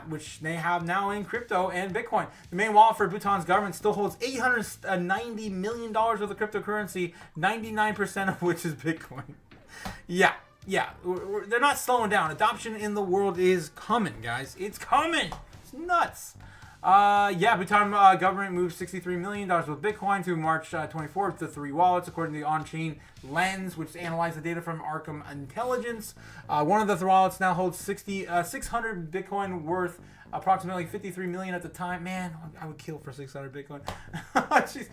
Which they have now in crypto and Bitcoin. The main wallet for Bhutan's government still holds $890 million worth of cryptocurrency, 99% of which is Bitcoin. Yeah, they're not slowing down. Adoption in the world is coming, guys. It's coming. It's nuts. Bhutan government moved $63 million with Bitcoin through March 24th to 3 wallets, according to the on-chain lens, which analyzed the data from Arkham Intelligence. One of the 3 wallets now holds 600 Bitcoin worth approximately 53 million at the time. Man, I would kill for 600 Bitcoin. Jeez.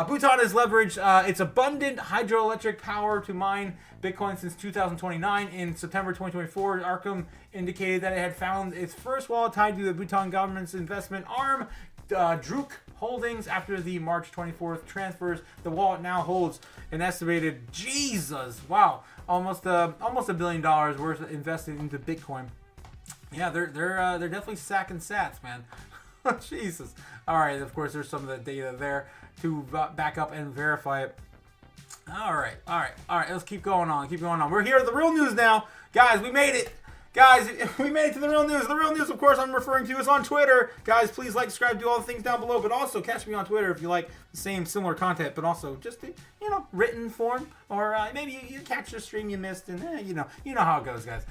Bhutan has leveraged its abundant hydroelectric power to mine Bitcoin since 2029. In September 2024, Arkham indicated that it had found its first wallet tied to the Bhutan government's investment arm, Druk Holdings. After the March 24th transfers, the wallet now holds an estimated, almost $1 billion worth invested into Bitcoin. Yeah, they're definitely sacking sats, man. Jesus. All right, of course, there's some of the data there to back up and verify it. All right. Let's keep going on. We're here at the real news now, guys. We made it. Guys, we made it to the real news. The real news, of course, I'm referring to is on Twitter. Guys, please like, subscribe, do all the things down below. But also, catch me on Twitter if you like the same similar content. But also, just the, written form. Or maybe you catch the stream you missed. And, you know how it goes, guys.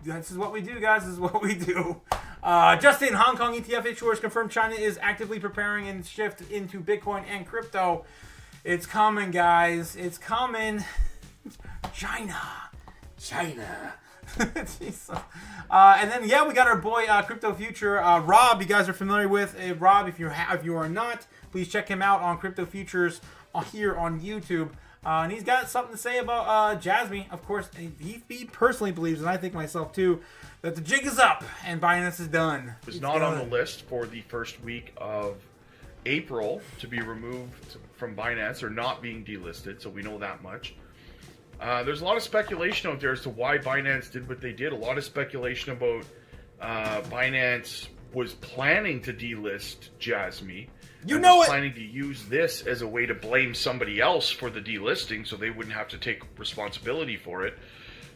This is what we do, guys. This is what we do. Justin, Hong Kong ETF issuers confirmed China is actively preparing and shift into Bitcoin and crypto. It's coming, guys. It's coming. China. And then we got our boy Crypto Future Rob. You guys are familiar with Rob. If you are not, please check him out on Crypto Futures here on YouTube. And he's got something to say about JASMY. Of course, he personally believes, and I think myself too, that the jig is up and Binance is done. It was not on the list for the first week of April to be removed from Binance or not being delisted, so we know that much. There's a lot of speculation out there as to why Binance did what they did. A lot of speculation about Binance was planning to delist JASMY. Planning to use this as a way to blame somebody else for the delisting so they wouldn't have to take responsibility for it.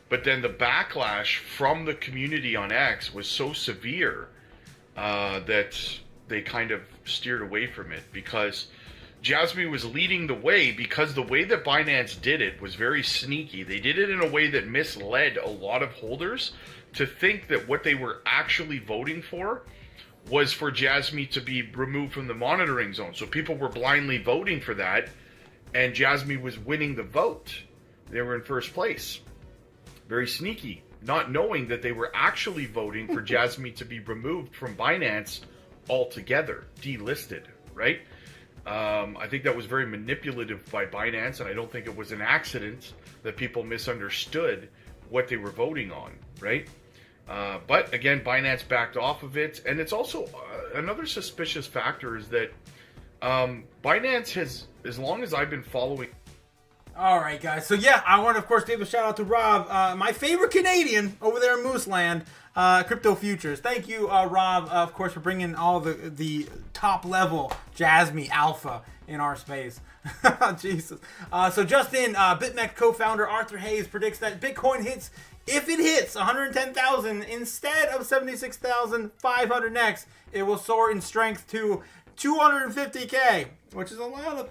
But then the backlash from the community on X was so severe that they kind of steered away from it, because JASMY was leading the way, because the way that Binance did it was very sneaky. They did it in a way that misled a lot of holders to think that what they were actually voting for was for JASMY to be removed from the monitoring zone. So people were blindly voting for that, and JASMY was winning the vote. They were in first place. Very sneaky, not knowing that they were actually voting for JASMY to be removed from Binance altogether, delisted, right? I think that was very manipulative by Binance, and I don't think it was an accident that people misunderstood what they were voting on, right? But again, Binance backed off of it, and it's also another suspicious factor is that Binance has, as long as I've been following. All right, guys. So I want to, of course, give a shout out to Rob, my favorite Canadian over there in Moose Land, Crypto Futures. Thank you, Rob, of course, for bringing all the top level JASMY alpha in our space. Jesus. So just in, BitMEX co-founder Arthur Hayes predicts that Bitcoin hits, if it hits 110,000 instead of 76,500 next, it will soar in strength to 250K, which is a lot of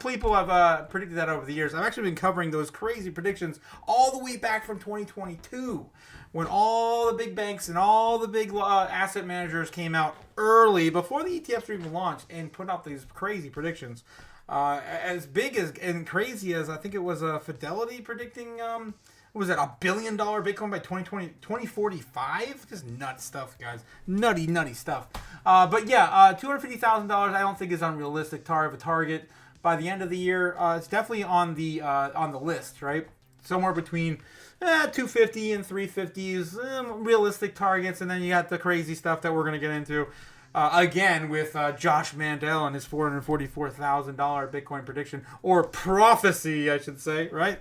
people have predicted that over the years. I've actually been covering those crazy predictions all the way back from 2022, when all the big banks and all the big asset managers came out early, before the ETFs were even launched, and put out these crazy predictions. As big as and crazy as, I think it was Fidelity predicting, what was that, $1 billion Bitcoin by 2045? Just nut stuff, guys. Nutty stuff. But yeah, $250,000 I don't think is unrealistic target by the end of the year. It's definitely on the list, right? Somewhere between 250 and 350 is realistic targets, and then you got the crazy stuff that we're going to get into. Again, with Josh Mandel and his $444,000 Bitcoin prediction, or prophecy, I should say, right?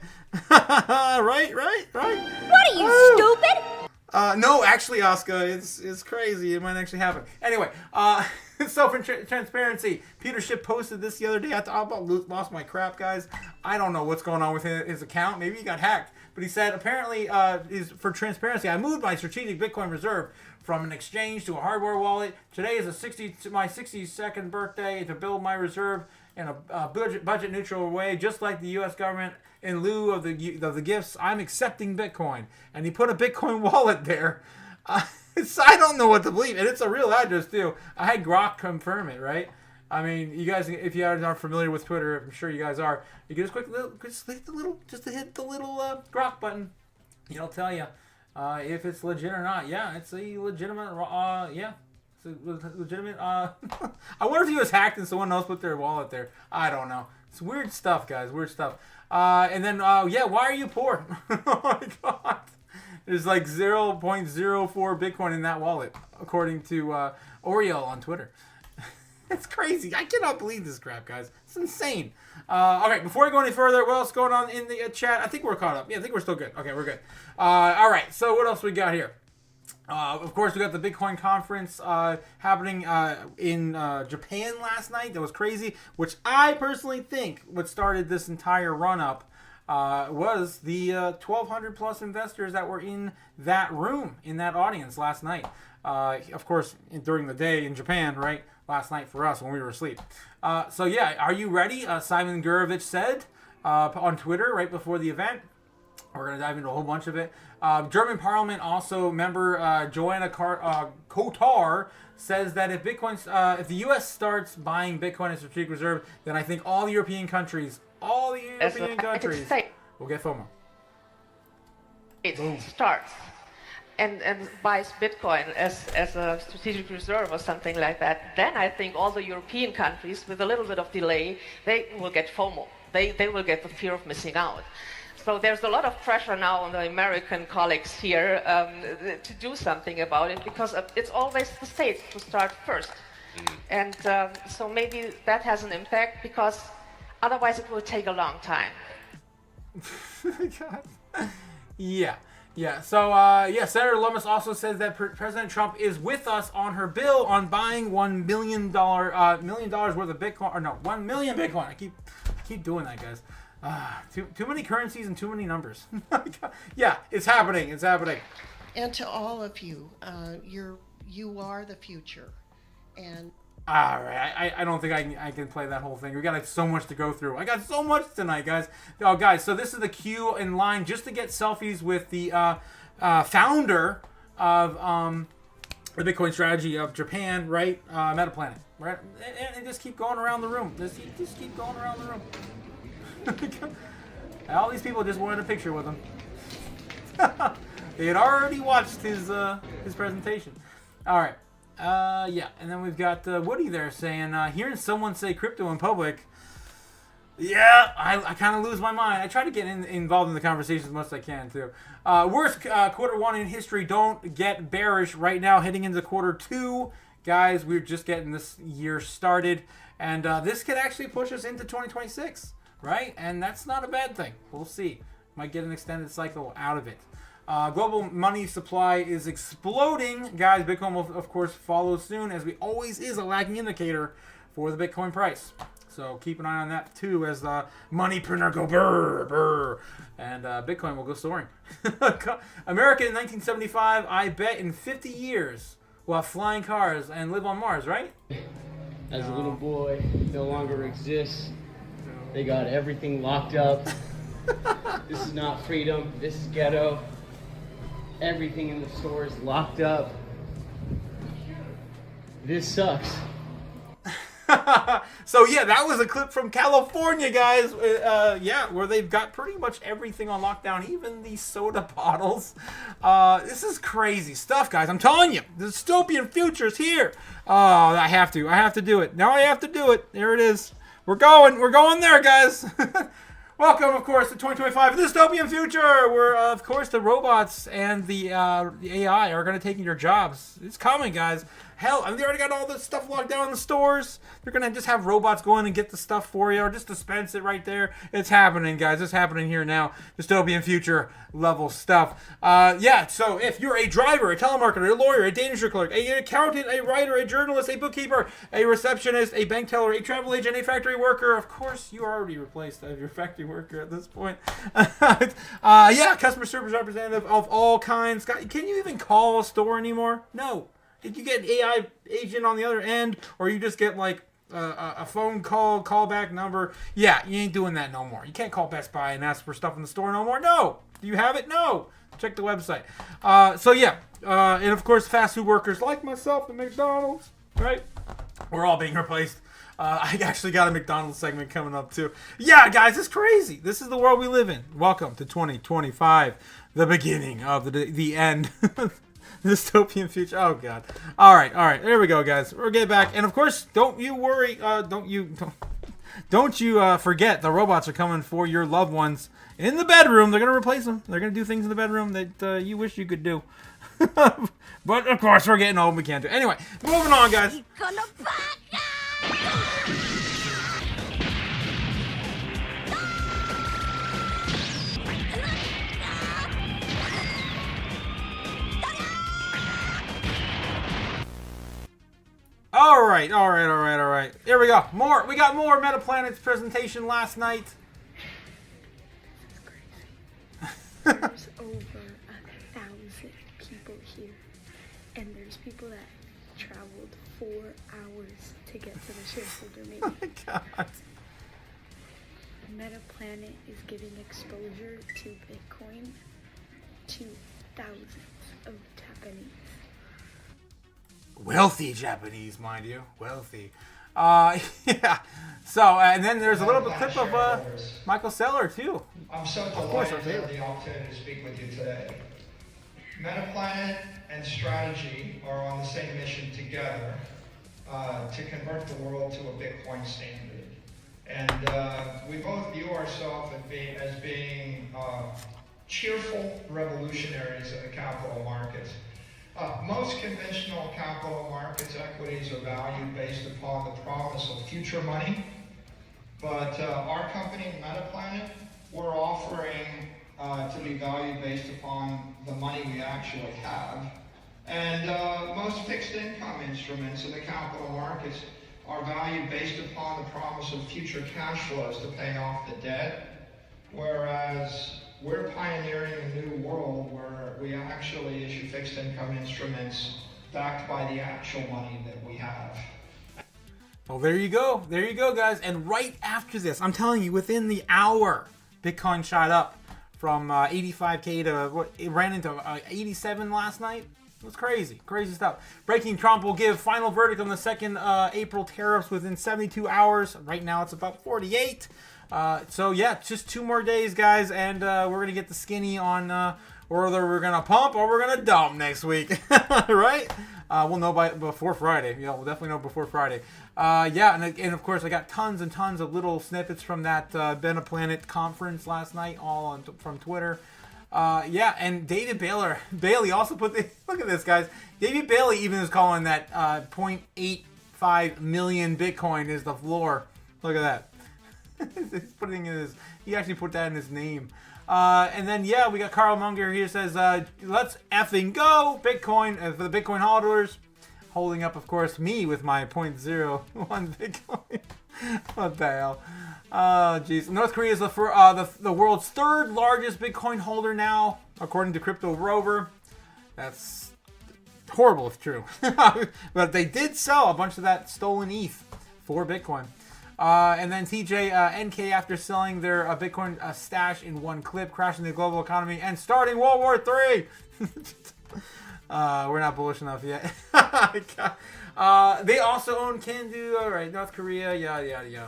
right. What are you, stupid? No, actually, Oscar, it's crazy. It might actually happen. Anyway, so for transparency, Peter Schiff posted this the other day. I about lost my crap, guys. I don't know what's going on with his account. Maybe he got hacked. But he said, apparently, for transparency, I moved my strategic Bitcoin reserve from an exchange to a hardware wallet. Today is my 62nd birthday to build my reserve in a budget neutral way, just like the U.S. government. In lieu of the gifts, I'm accepting Bitcoin. And he put a Bitcoin wallet there. I don't know what to believe. And it's a real address, too. I had Grok confirm it, right? I mean, you guys, if you guys aren't familiar with Twitter, I'm sure you guys are. You can just hit the little Grok button. It'll tell you if it's legit or not. Yeah, it's a legitimate. It's a legitimate. I wonder if he was hacked and someone else put their wallet there. I don't know. It's weird stuff, guys. Weird stuff. And then why are you poor? Oh my God. There's like 0.04 Bitcoin in that wallet, according to Oriel on Twitter. It's crazy. I cannot believe this crap, guys. It's insane. All right, before we go any further, what else is going on in the chat? I think we're caught up. Yeah, I think we're still good. Okay, we're good. All right, so what else we got here? Of course, we got the Bitcoin conference happening in Japan last night. That was crazy, which I personally think what started this entire run-up was the 1,200 plus investors that were in that room, in that audience last night. Of course, during the day in Japan, right? Last night for us when we were asleep. So yeah, are you ready? Simon Gurovich said on Twitter right before the event. We're going to dive into a whole bunch of it. German Parliament also member Joanna Kotar says that if the U.S. starts buying Bitcoin as strategic reserve, then I think all the European countries will get FOMO. It starts and buys Bitcoin as a strategic reserve or something like that, then I think all the European countries, with a little bit of delay, they will get FOMO. They will get the fear of missing out. So there's a lot of pressure now on the American colleagues here to do something about it, because it's always the states to start first. And so maybe that has an impact, because otherwise it will take a long time. Yeah. So, Senator Lummis also says that President Trump is with us on her bill on buying $1 million worth of Bitcoin, or no, 1 million Bitcoin. I keep doing that, guys. Too many currencies and too many numbers. Yeah, it's happening. It's happening. And to all of you, you are the future. And all right, I don't think I can play that whole thing. We got so much to go through. I got so much tonight, guys. Oh, guys, so this is the queue in line just to get selfies with the founder of the Bitcoin strategy of Japan, right? Metaplanet, right? And just keep going around the room. Just keep going around the room. All these people just wanted a picture with him. They had already watched his presentation. All right. And then we've got Woody there saying, hearing someone say crypto in public, yeah, I kind of lose my mind. I try to get involved in the conversation as much as I can, too. Worst quarter one in history. Don't get bearish right now heading into quarter two. Guys, we're just getting this year started, and this could actually push us into 2026, right? And that's not a bad thing. We'll see. Might get an extended cycle out of it. Global money supply is exploding. Guys, Bitcoin will, of course, follow soon, as we always is a lagging indicator for the Bitcoin price. So keep an eye on that too, as the money printer go brr, brr, and Bitcoin will go soaring. America in 1975, I bet in 50 years we'll have flying cars and live on Mars, right? As a little boy, no longer exists. They got everything locked up. This is not freedom. This is ghetto. Everything in the store is locked up. This sucks. So yeah, that was a clip from California, guys. Yeah, where they've got pretty much everything on lockdown, even the soda bottles. This is crazy stuff, guys. I'm telling you, the dystopian future's here. Oh, I have to do it. Now I have to do it. There it is. We're going there, guys. Welcome, of course, to 2025, the dystopian future, where, of course, the robots and the AI are going to take your jobs. It's coming, guys. Hell, I mean, they already got all this stuff locked down in the stores. They're going to just have robots go in and get the stuff for you, or just dispense it right there. It's happening, guys. It's happening here now. Dystopian future level stuff. Yeah, so if you're a driver, a telemarketer, a lawyer, a danger clerk, an accountant, a writer, a journalist, a bookkeeper, a receptionist, a bank teller, a travel agent, a factory worker, of course, you are already replaced as your factory worker at this point. Yeah, customer service representative of all kinds. Can you even call a store anymore? No. Did you get an AI agent on the other end, or you just get like a phone callback number? Yeah, you ain't doing that no more. You can't call Best Buy and ask for stuff in the store no more. No. Do you have it? No. Check the website. So yeah, and of course, fast food workers like myself at McDonald's, right? We're all being replaced. I actually got a McDonald's segment coming up too. Yeah, guys, it's crazy. This is the world we live in. Welcome to 2025, the beginning of the end. Dystopian future. Oh god. All right. There we go, guys. We'll get back. And of course, don't you worry. Don't you forget the robots are coming for your loved ones in the bedroom. They're gonna replace them. They're gonna do things in the bedroom that you wish you could do. But of course, we're getting old. We can't do it. Anyway, moving on, guys. All right. Here we go. We got more Metaplanet's presentation last night. There's over 1,000 people here, and there's people that traveled 4 hours to get to the shareholder meeting. Oh my god. Metaplanet is giving exposure to Bitcoin to thousands of Japanese. Wealthy Japanese, mind you. Wealthy. Yeah. So, and then there's a little bit clip of Michael Saylor, too. I'm so delighted to have the opportunity to speak with you today. Metaplanet and Strategy are on the same mission together to convert the world to a Bitcoin standard. And we both view ourselves as being cheerful revolutionaries in the capital markets. Most conventional capital markets equities are valued based upon the promise of future money. But our company, Metaplanet, we're offering to be valued based upon the money we actually have. And most fixed income instruments in the capital markets are valued based upon the promise of future cash flows to pay off the debt. Whereas we're pioneering a new world where we actually issue fixed income instruments backed by the actual money that we have. Well, there you go, guys. And right after this, I'm telling you, within the hour, Bitcoin shot up from 85K to it ran into 87 last night. It was crazy stuff. Breaking: Trump will give final verdict on the second April tariffs within 72 hours. Right now, it's about 48. So yeah, just 2 more days, guys, and we're gonna get the skinny on whether we're gonna pump or we're gonna dump next week, right? We'll know before Friday. We'll definitely know before Friday. Yeah, and of course, I got tons and tons of little snippets from that Benaplanet conference last night, all from Twitter. Yeah, and David Bailey also put the look at this, guys. David Bailey even is calling that 0.85 million Bitcoin is the floor. Look at that. He's putting in his. He actually put that in his name. And then yeah, we got Carl Munger here says, "Let's effing go Bitcoin for the Bitcoin holding up, of course, me with my 0.01 Bitcoin. What the hell? Oh, jeez. North Korea is the world's third largest Bitcoin holder now, according to Crypto Rover. That's horrible if true. But they did sell a bunch of that stolen ETH for Bitcoin. And then TJ NK, after selling their Bitcoin stash in one clip, crashing the global economy and starting World War III. We're not bullish enough yet. They also own Kindu. All right, North Korea. Yeah.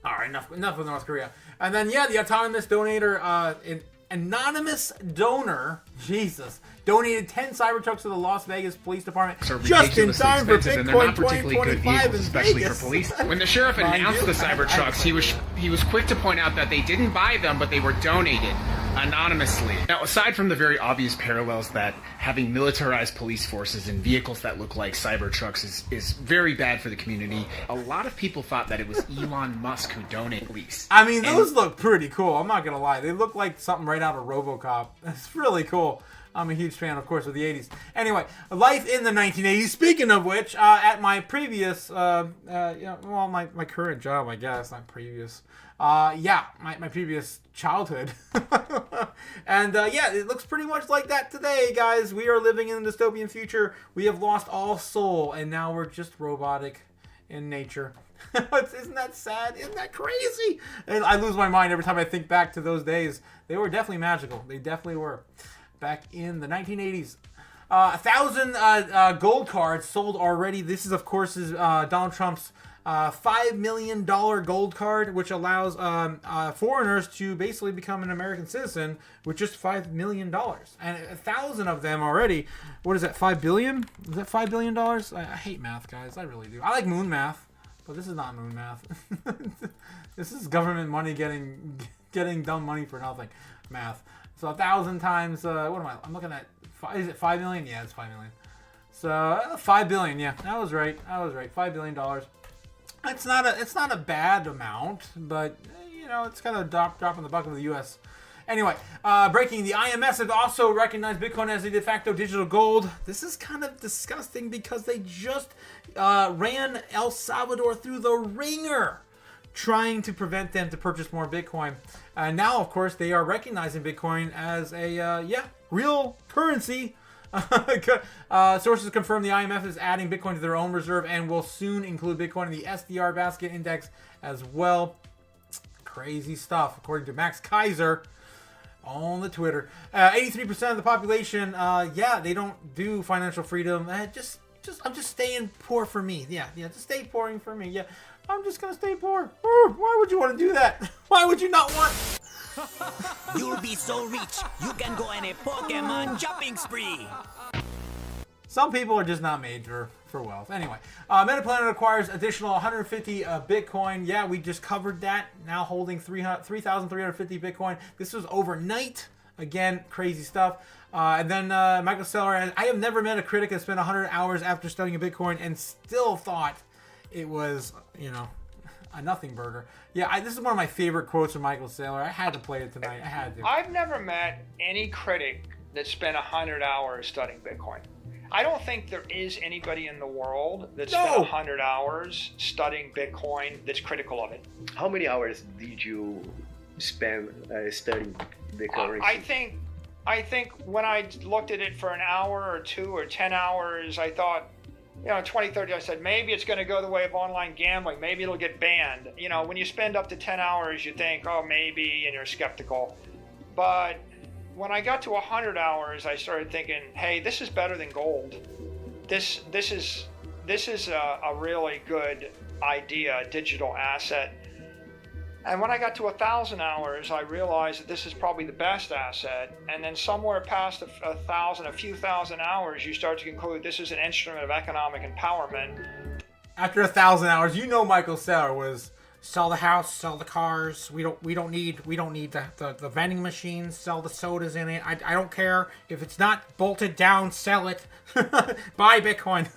All right, enough with North Korea. And then, yeah, the autonomous donator, an anonymous donor, Jesus, donated 10 Cybertrucks to the Las Vegas Police Department just in time for Bitcoin 2025 in especially Vegas. for police. When the sheriff announced the Cybertrucks, he was quick to point out that they didn't buy them, but they were donated anonymously. Now, aside from the very obvious parallels that having militarized police forces and vehicles that look like Cybertrucks is very bad for the community, a lot of people thought that it was Elon Musk who donated police. I mean, those look pretty cool. I'm not going to lie. They look like something right out of RoboCop. It's really cool. I'm a huge fan, of course, of the 80s. Anyway, life in the 1980s. Speaking of which, at my previous, my current job, I guess, not previous. My previous childhood. And it looks pretty much like that today, guys. We are living in a dystopian future. We have lost all soul, and now we're just robotic in nature. Isn't that sad? Isn't that crazy? And I lose my mind every time I think back to those days. They were definitely magical. They definitely were. Back in the 1980s. 1,000 gold cards sold already. This is, of course, Donald Trump's $5 million gold card, which allows foreigners to basically become an American citizen with just $5 million. And 1,000 of them already. What is that, $5 billion? Is that $5 billion? I hate math, guys. I really do. I like moon math, but this is not moon math. This is government money getting dumb money for nothing math. So 1,000 times, what am I? I'm looking at, is it 5 million? Yeah, it's 5 million. So 5 billion, yeah, I was right. $5 billion. It's not a bad amount, but it's kind of drop in the bucket of the U.S. Anyway, breaking, the IMF have also recognized Bitcoin as a de facto digital gold. This is kind of disgusting because they just ran El Salvador through the ringer, trying to prevent them to purchase more Bitcoin. Now, of course, they are recognizing Bitcoin as a, real currency. Sources confirm the IMF is adding Bitcoin to their own reserve and will soon include Bitcoin in the SDR basket index as well. Crazy stuff, according to Max Kaiser on the Twitter. 83% of the population, they don't do financial freedom. I'm just staying poor for me. Yeah, just stay pouring for me. Yeah. I'm just gonna stay poor. Why would you want to do that? Why would you not want? You'll be so rich, you can go on a Pokemon shopping spree. Some people are just not made for wealth. Anyway, Metaplanet acquires additional 150 Bitcoin. Yeah, we just covered that. Now holding 3,350 Bitcoin. This was overnight. Again, crazy stuff. And then Michael Saylor, I have never met a critic that spent 100 hours after studying a Bitcoin and still thought it was, a nothing burger. Yeah, this is one of my favorite quotes from Michael Saylor. I had to play it tonight. I had to. I've never met any critic that spent 100 hours studying Bitcoin. I don't think there is anybody in the world that spent 100 hours studying Bitcoin that's critical of it. How many hours did you spend studying the currency? I think when I looked at it for an hour or 2 or 10 hours, I thought, 2030, I said, maybe it's going to go the way of online gambling. Maybe it'll get banned. When you spend up to 10 hours, you think, oh, maybe, and you're skeptical. But when I got to 100 hours, I started thinking, hey, this is better than gold. This is a really good idea, a digital asset. And when I got to 1,000 hours, I realized that this is probably the best asset. And then somewhere past a few thousand hours, you start to conclude this is an instrument of economic empowerment. After 1,000 hours, Michael Saylor was sell the house, sell the cars. We don't need the vending machines. Sell the sodas in it. I don't care if it's not bolted down. Sell it. Buy Bitcoin.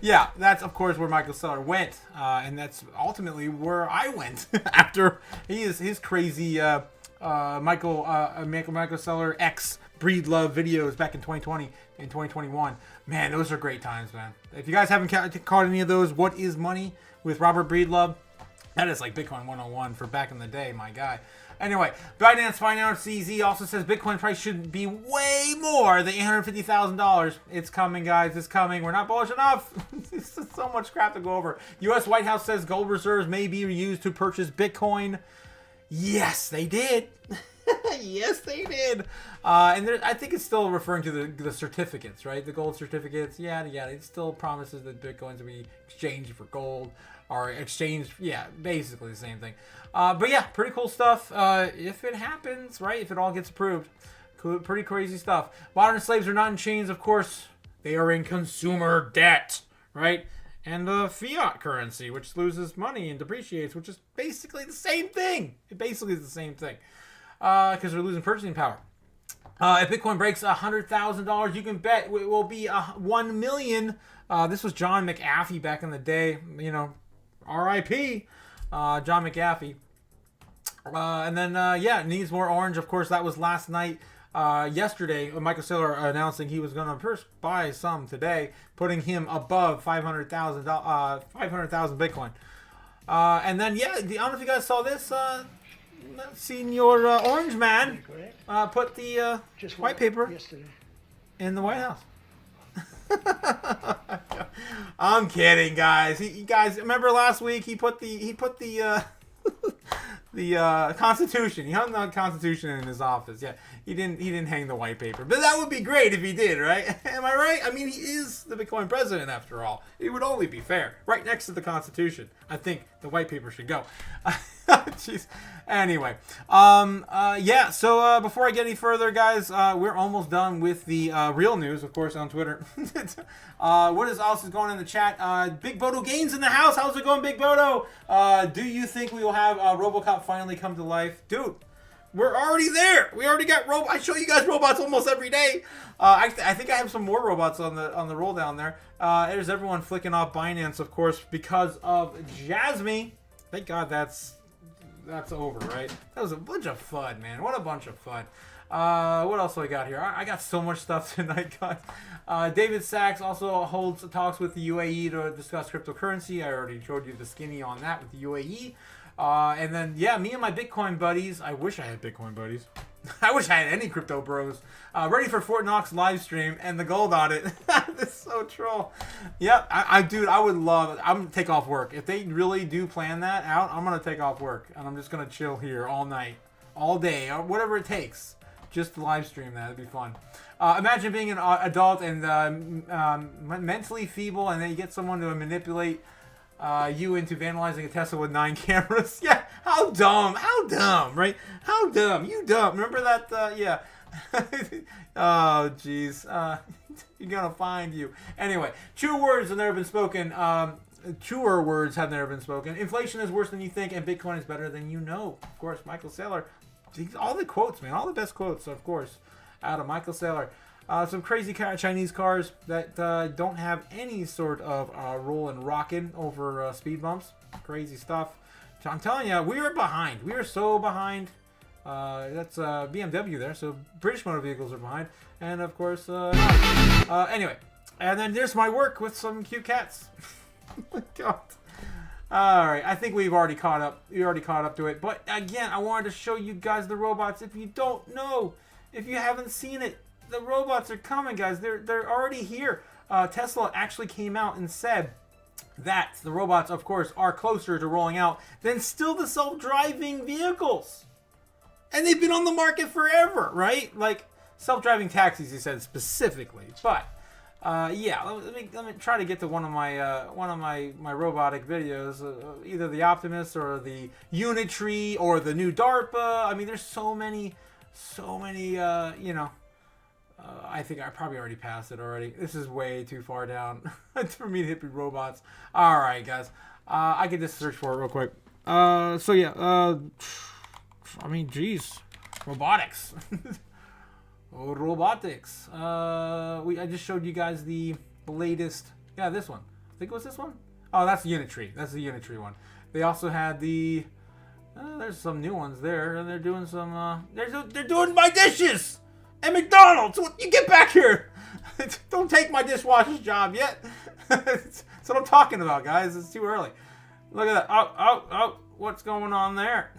Yeah, that's of course where Michael Saylor went, and that's ultimately where I went after his crazy Michael Seller X Breedlove videos back in 2020 and 2021. Man, those are great times, man. If you guys haven't caught any of those, What is Money with Robert Breedlove, that is like Bitcoin 101 for back in the day, my guy. Anyway, Binance Finance CZ also says Bitcoin price should be way more than $850,000. It's coming, guys. It's coming. We're not bullish enough. It's just so much crap to go over. U.S. White House says gold reserves may be used to purchase Bitcoin. Yes, they did. Yes, they did. And I think it's still referring to the certificates, right? The gold certificates. Yeah. It still promises that Bitcoins will be exchanged for gold. Or exchanged, yeah, basically the same thing. But yeah, pretty cool stuff. If it happens, right? If it all gets approved. Cool, pretty crazy stuff. Modern slaves are not in chains, of course. They are in consumer debt, right? And fiat currency, which loses money and depreciates, which is basically the same thing. It basically is the same thing. Because they're losing purchasing power. If Bitcoin breaks $100,000, you can bet it will be $1 million. This was John McAfee back in the day, you know, R.I.P. John McAfee. And then, yeah, needs more orange. Of course, that was last night. Yesterday, Michael Saylor announcing he was going to first buy some today, putting him above 500,000 Bitcoin. And then, yeah, I don't know if you guys saw this. Senior Orange Man put the white paper in the White House. I'm kidding, guys. You guys remember last week he put the Constitution. He hung the Constitution in his office. Yeah, he didn't hang the white paper, but that would be great if he did, right? Am I right? I mean, he is the Bitcoin president after all. It would only be fair. Right next to the Constitution, I think the white paper should go. Jeez. Anyway, yeah. So before I get any further, guys, we're almost done with the real news, of course, on Twitter. What else is going in the chat? Big Bodo Gaines in the house. How's it going, Big Bodo? Do you think we will have RoboCop finally come to life, dude? We're already there. We already got robots. I show you guys robots almost every day. I think I have some more robots on the roll down there. There's everyone flicking off Binance, of course, because of JASMY. Thank God that's over, right? That was a bunch of fun, man. What a bunch of fun. What else do I got here? I got so much stuff tonight, guys. David Sachs also holds talks with the UAE to discuss cryptocurrency. I already showed you the skinny on that with the UAE. And then, yeah, me and my Bitcoin buddies. I wish I had Bitcoin buddies. I wish I had any crypto bros. Ready for Fort Knox live stream and the gold audit. That's so troll. Yep, dude, I would love it. I'm going to take off work. If they really do plan that out, I'm going to take off work. And I'm just going to chill here all night, all day, or whatever it takes. Just to live stream that. It'd be fun. Imagine being an adult and mentally feeble, and then you get someone to manipulate you into vandalizing a Tesla with 9 cameras. Yeah, how dumb, right? How dumb, you dumb. Remember that, yeah. Oh, jeez. You're gonna find you. Anyway, true words have never been spoken. Truer words have never been spoken. Inflation is worse than you think, and Bitcoin is better than you know. Of course, Michael Saylor. All the quotes, man. All the best quotes, of course, out of Michael Saylor. Some crazy Chinese cars that don't have any sort of roll and rocking over speed bumps. Crazy stuff. So I'm telling you, we are behind. We are so behind. That's BMW there. So British motor vehicles are behind. And of course, anyway. And then there's my work with some cute cats. Oh my God. All right, I think we've already caught up. We already caught up to it. But again, I wanted to show you guys the robots. If you don't know, if you haven't seen it, the robots are coming, guys. They're already here. Tesla actually came out and said that the robots, of course, are closer to rolling out than still the self-driving vehicles. And they've been on the market forever, right? Like self-driving taxis, he said specifically. But yeah, let me try to get to one of my robotic videos, either the Optimus or the Unitree or the new DARPA. I mean, there's so many, you know. I think I probably already passed it already. This is way too far down for me to hit robots. All right, guys. I can just search for it real quick. So yeah. I mean, geez, robotics. Robotics. I just showed you guys the latest. Yeah, this one. I think it was this one. Oh, that's the Unitree. That's the Unitree one. They also had the There's some new ones there, and they're doing some. They're doing my dishes at McDonald's. You get back here! Don't take my dishwasher's job yet. That's what I'm talking about, guys. It's too early. Look at that. Oh, what's going on there?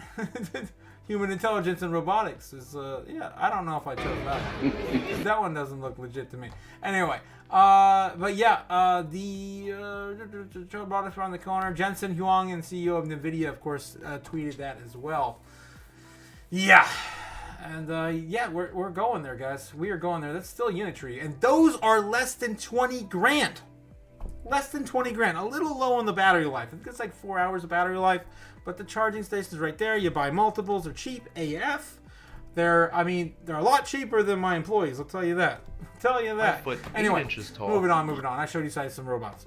Human intelligence and robotics is, yeah, I don't know if I chose that one. That one doesn't look legit to me. Anyway, but yeah, the robotics around the corner. Jensen Huang, and CEO of NVIDIA, of course, tweeted that as well. Yeah. And, yeah, we're going there, guys. We are going there. That's still Unitree. And those are less than 20 grand. Less than 20 grand. A little low on the battery life. I think it's like 4 hours of battery life. But the charging station's right there. You buy multiples. They're cheap AF. They're a lot cheaper than my employees. I'll tell you that. Anyway, moving on. I showed you guys some robots.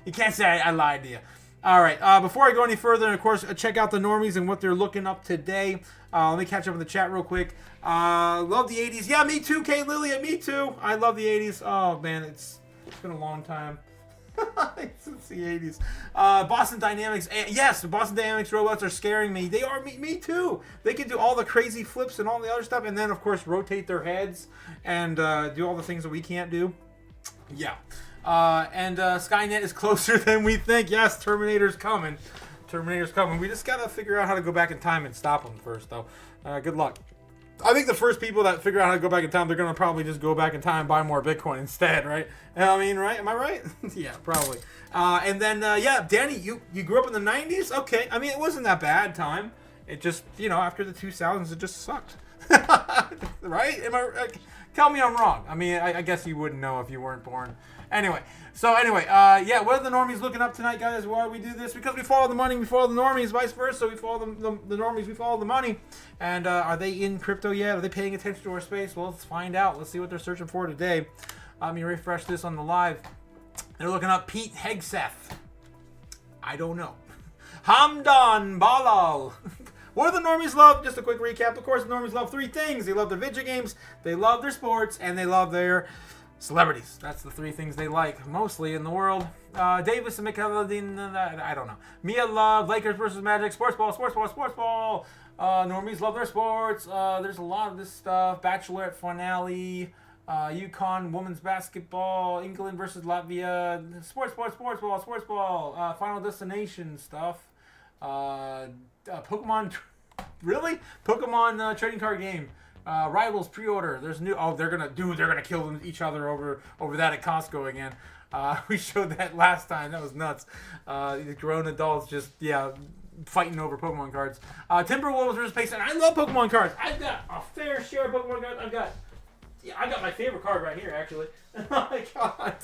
You can't say I lied to you. All right. Before I go any further, and of course, check out the normies and what they're looking up today. Let me catch up in the chat real quick. Love the 80s. Yeah, me too, Kate Lilia. Me too. I love the 80s. Oh, man, it's been a long time. Since the 80s. Boston Dynamics. Yes, the Boston Dynamics robots are scaring me. They are me too. They can do all the crazy flips and all the other stuff, and then, of course, rotate their heads and do all the things that we can't do. Yeah. And Skynet is closer than we think. Yes, Terminator's coming. We just got to figure out how to go back in time and stop them first, though. Good luck. I think the first people that figure out how to go back in time, they're going to probably just go back in time and buy more Bitcoin instead, right? I mean, right? Am I right? Yeah, probably. And then, yeah, Danny, you grew up in the 90s? Okay. I mean, it wasn't that bad time. It just, after the 2000s, it just sucked. Right? Tell me I'm wrong. I mean, I guess you wouldn't know if you weren't born. Anyway, yeah, what are the normies looking up tonight, guys? Why do we do this? Because we follow the money, we follow the normies, vice versa. We follow the normies, we follow the money. And are they in crypto yet? Are they paying attention to our space? Well, let's find out. Let's see what they're searching for today. Let me refresh this on the live. They're looking up Pete Hegseth. I don't know. Hamdan Balal. What do the normies love? Just a quick recap. Of course, the normies love three things. They love their video games, they love their sports, and they love their celebrities. That's the three things they like mostly in the world. Davis and McCullough, I don't know. Mia love Lakers versus Magic, sports ball. Normies love their sports. There's a lot of this stuff. Bachelorette finale, UConn women's basketball, England versus Latvia, sports ball. Final Destination stuff. Pokemon, really? Pokemon trading card game. Rivals pre-order. There's new. Oh, they're gonna kill each other over that at Costco again. We showed that last time. That was nuts. These grown adults just fighting over Pokemon cards. Timberwolves versus Payson. I love Pokemon cards. I've got a fair share of Pokemon cards. I got my favorite card right here, actually. Oh my god.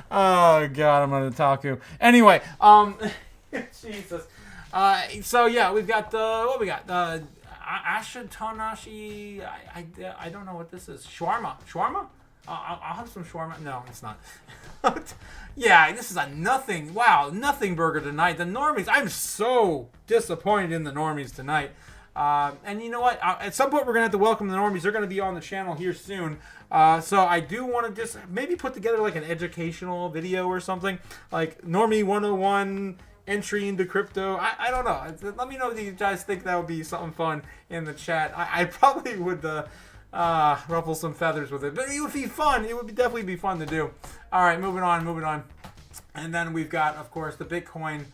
Oh god, I'm on Otaku. Anyway, Jesus. So yeah, we've got what we got. Asha Tanashi, I don't know what this is. Shawarma? I'll have some shawarma. No, it's not. Yeah, this is a nothing burger tonight. The normies, I'm so disappointed in the normies tonight. And you know what? At some point, we're going to have to welcome the normies. They're going to be on the channel here soon. So I do want to just maybe put together like an educational video or something. Like Normie 101... entry into crypto. I don't know. Let me know if you guys think that would be something fun in the chat. I probably would ruffle some feathers with it, but it would be fun. It would definitely be fun to do. All right, moving on. And then we've got, of course, the Bitcoin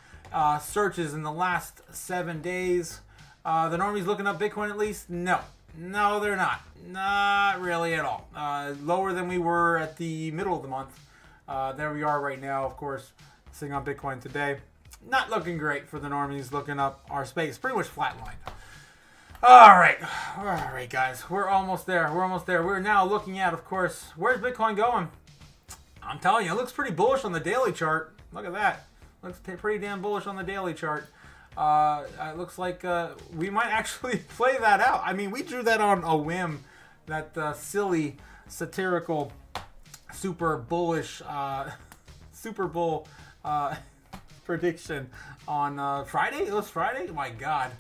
searches in the last 7 days. The normies looking up Bitcoin at least? No, they're not. Not really at all. Lower than we were at the middle of the month. There we are right now, of course, sitting on Bitcoin today. Not looking great for the normies looking up our space. Pretty much flatlined. All right, guys. We're almost there. We're now looking at, of course, where's Bitcoin going? I'm telling you, it looks pretty bullish on the daily chart. Look at that. Looks pretty damn bullish on the daily chart. It looks like we might actually play that out. I mean, we drew that on a whim. That silly, satirical, super bullish, Super Bowl prediction on Friday. It was Friday. Oh my God,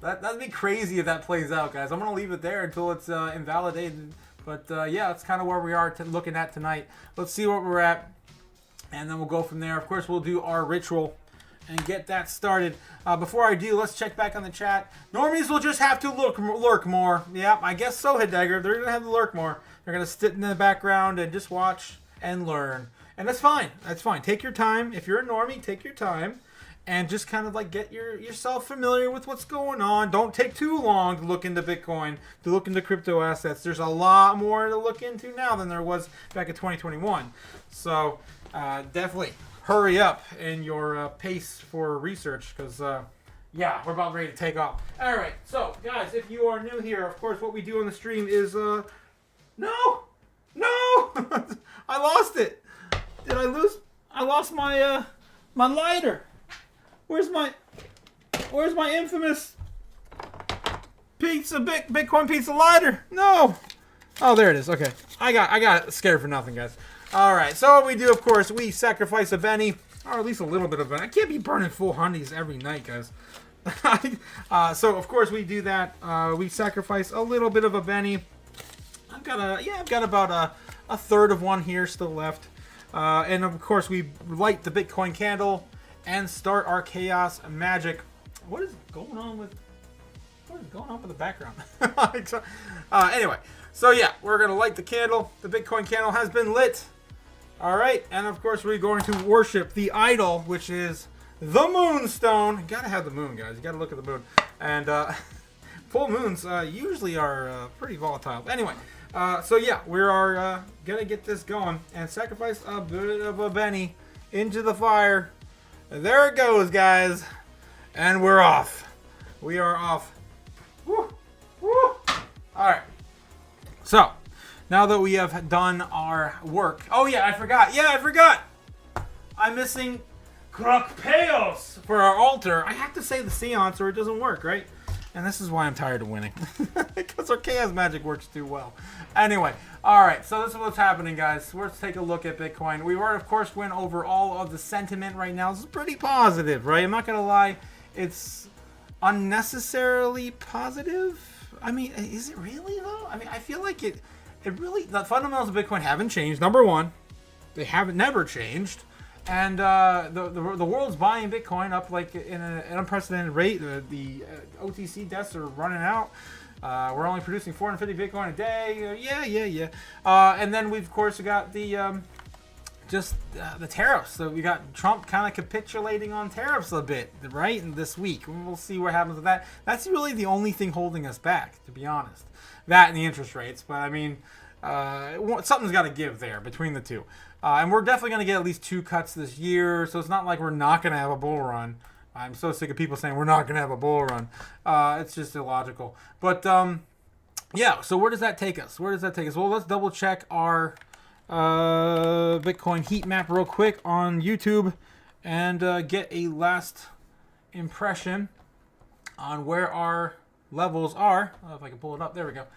that'd be crazy if that plays out, guys. I'm gonna leave it there until it's invalidated. But yeah, that's kind of where we are looking at tonight. Let's see what we're at, and then we'll go from there. Of course, we'll do our ritual, and get that started. Before I do, let's check back on the chat. Normies will just have to lurk more. Yep, I guess so, Hidegger. They're going to have to lurk more. They're going to sit in the background and just watch and learn. And that's fine. That's fine. Take your time. If you're a normie, take your time. And just kind of like get yourself familiar with what's going on. Don't take too long to look into Bitcoin, to look into crypto assets. There's a lot more to look into now than there was back in 2021. So definitely hurry up in your pace for research because, yeah, we're about ready to take off. All right, so guys, if you are new here, of course, what we do on the stream is, no, I lost it. Did I lose? I lost my my lighter. Where's my infamous Bitcoin pizza lighter? No. Oh, there it is. Okay. I got scared for nothing, guys. All right. So what we do, of course, we sacrifice a Benny, or at least a little bit of Benny. I can't be burning full hundies every night, guys. So of course we do that. We sacrifice a little bit of a Benny. I've got about a third of one here still left. And of course we light the Bitcoin candle and start our chaos magic. What is going on with the background? Anyway, so yeah, we're gonna light the candle. The Bitcoin candle has been lit. All right, and of course we're going to worship the idol, which is the moonstone. You gotta have the moon, guys. You gotta look at the moon. And full moons usually are pretty volatile. Anyway, so yeah, we are gonna get this going and sacrifice a bit of a Benny into the fire. There it goes, guys. And we're off. We are off. Woo. Woo. Alright. So, now that we have done our work. Oh yeah, I forgot. I'm missing Chaos for our altar. I have to say the seance or it doesn't work, right? And this is why I'm tired of winning. Because our chaos magic works too well. Anyway, alright, so this is what's happening, guys. Let's take a look at Bitcoin. We were, of course, went over all of the sentiment right now. This is pretty positive, right? I'm not going to lie. It's unnecessarily positive. I mean, is it really, though? I mean, I feel like it really, the fundamentals of Bitcoin haven't changed. Number one, they haven't never changed. And the world's buying Bitcoin up like in an unprecedented rate. The OTC desks are running out. We're only producing 450 Bitcoin a day. Yeah. And then we've of course got the the tariffs. So we got Trump kind of capitulating on tariffs a bit, right? And this week we'll see what happens with that. That's really the only thing holding us back, to be honest. That and the interest rates. But I mean, something's got to give there between the two. And we're definitely going to get at least 2 cuts this year, so it's not like we're not going to have a bull run. I'm so sick of people saying we're not going to have a bull run. It's just illogical. But, yeah, so where does that take us? Well, let's double check our Bitcoin heat map real quick on YouTube and get a last impression on where our levels are. I don't know if I can pull it up. There we go.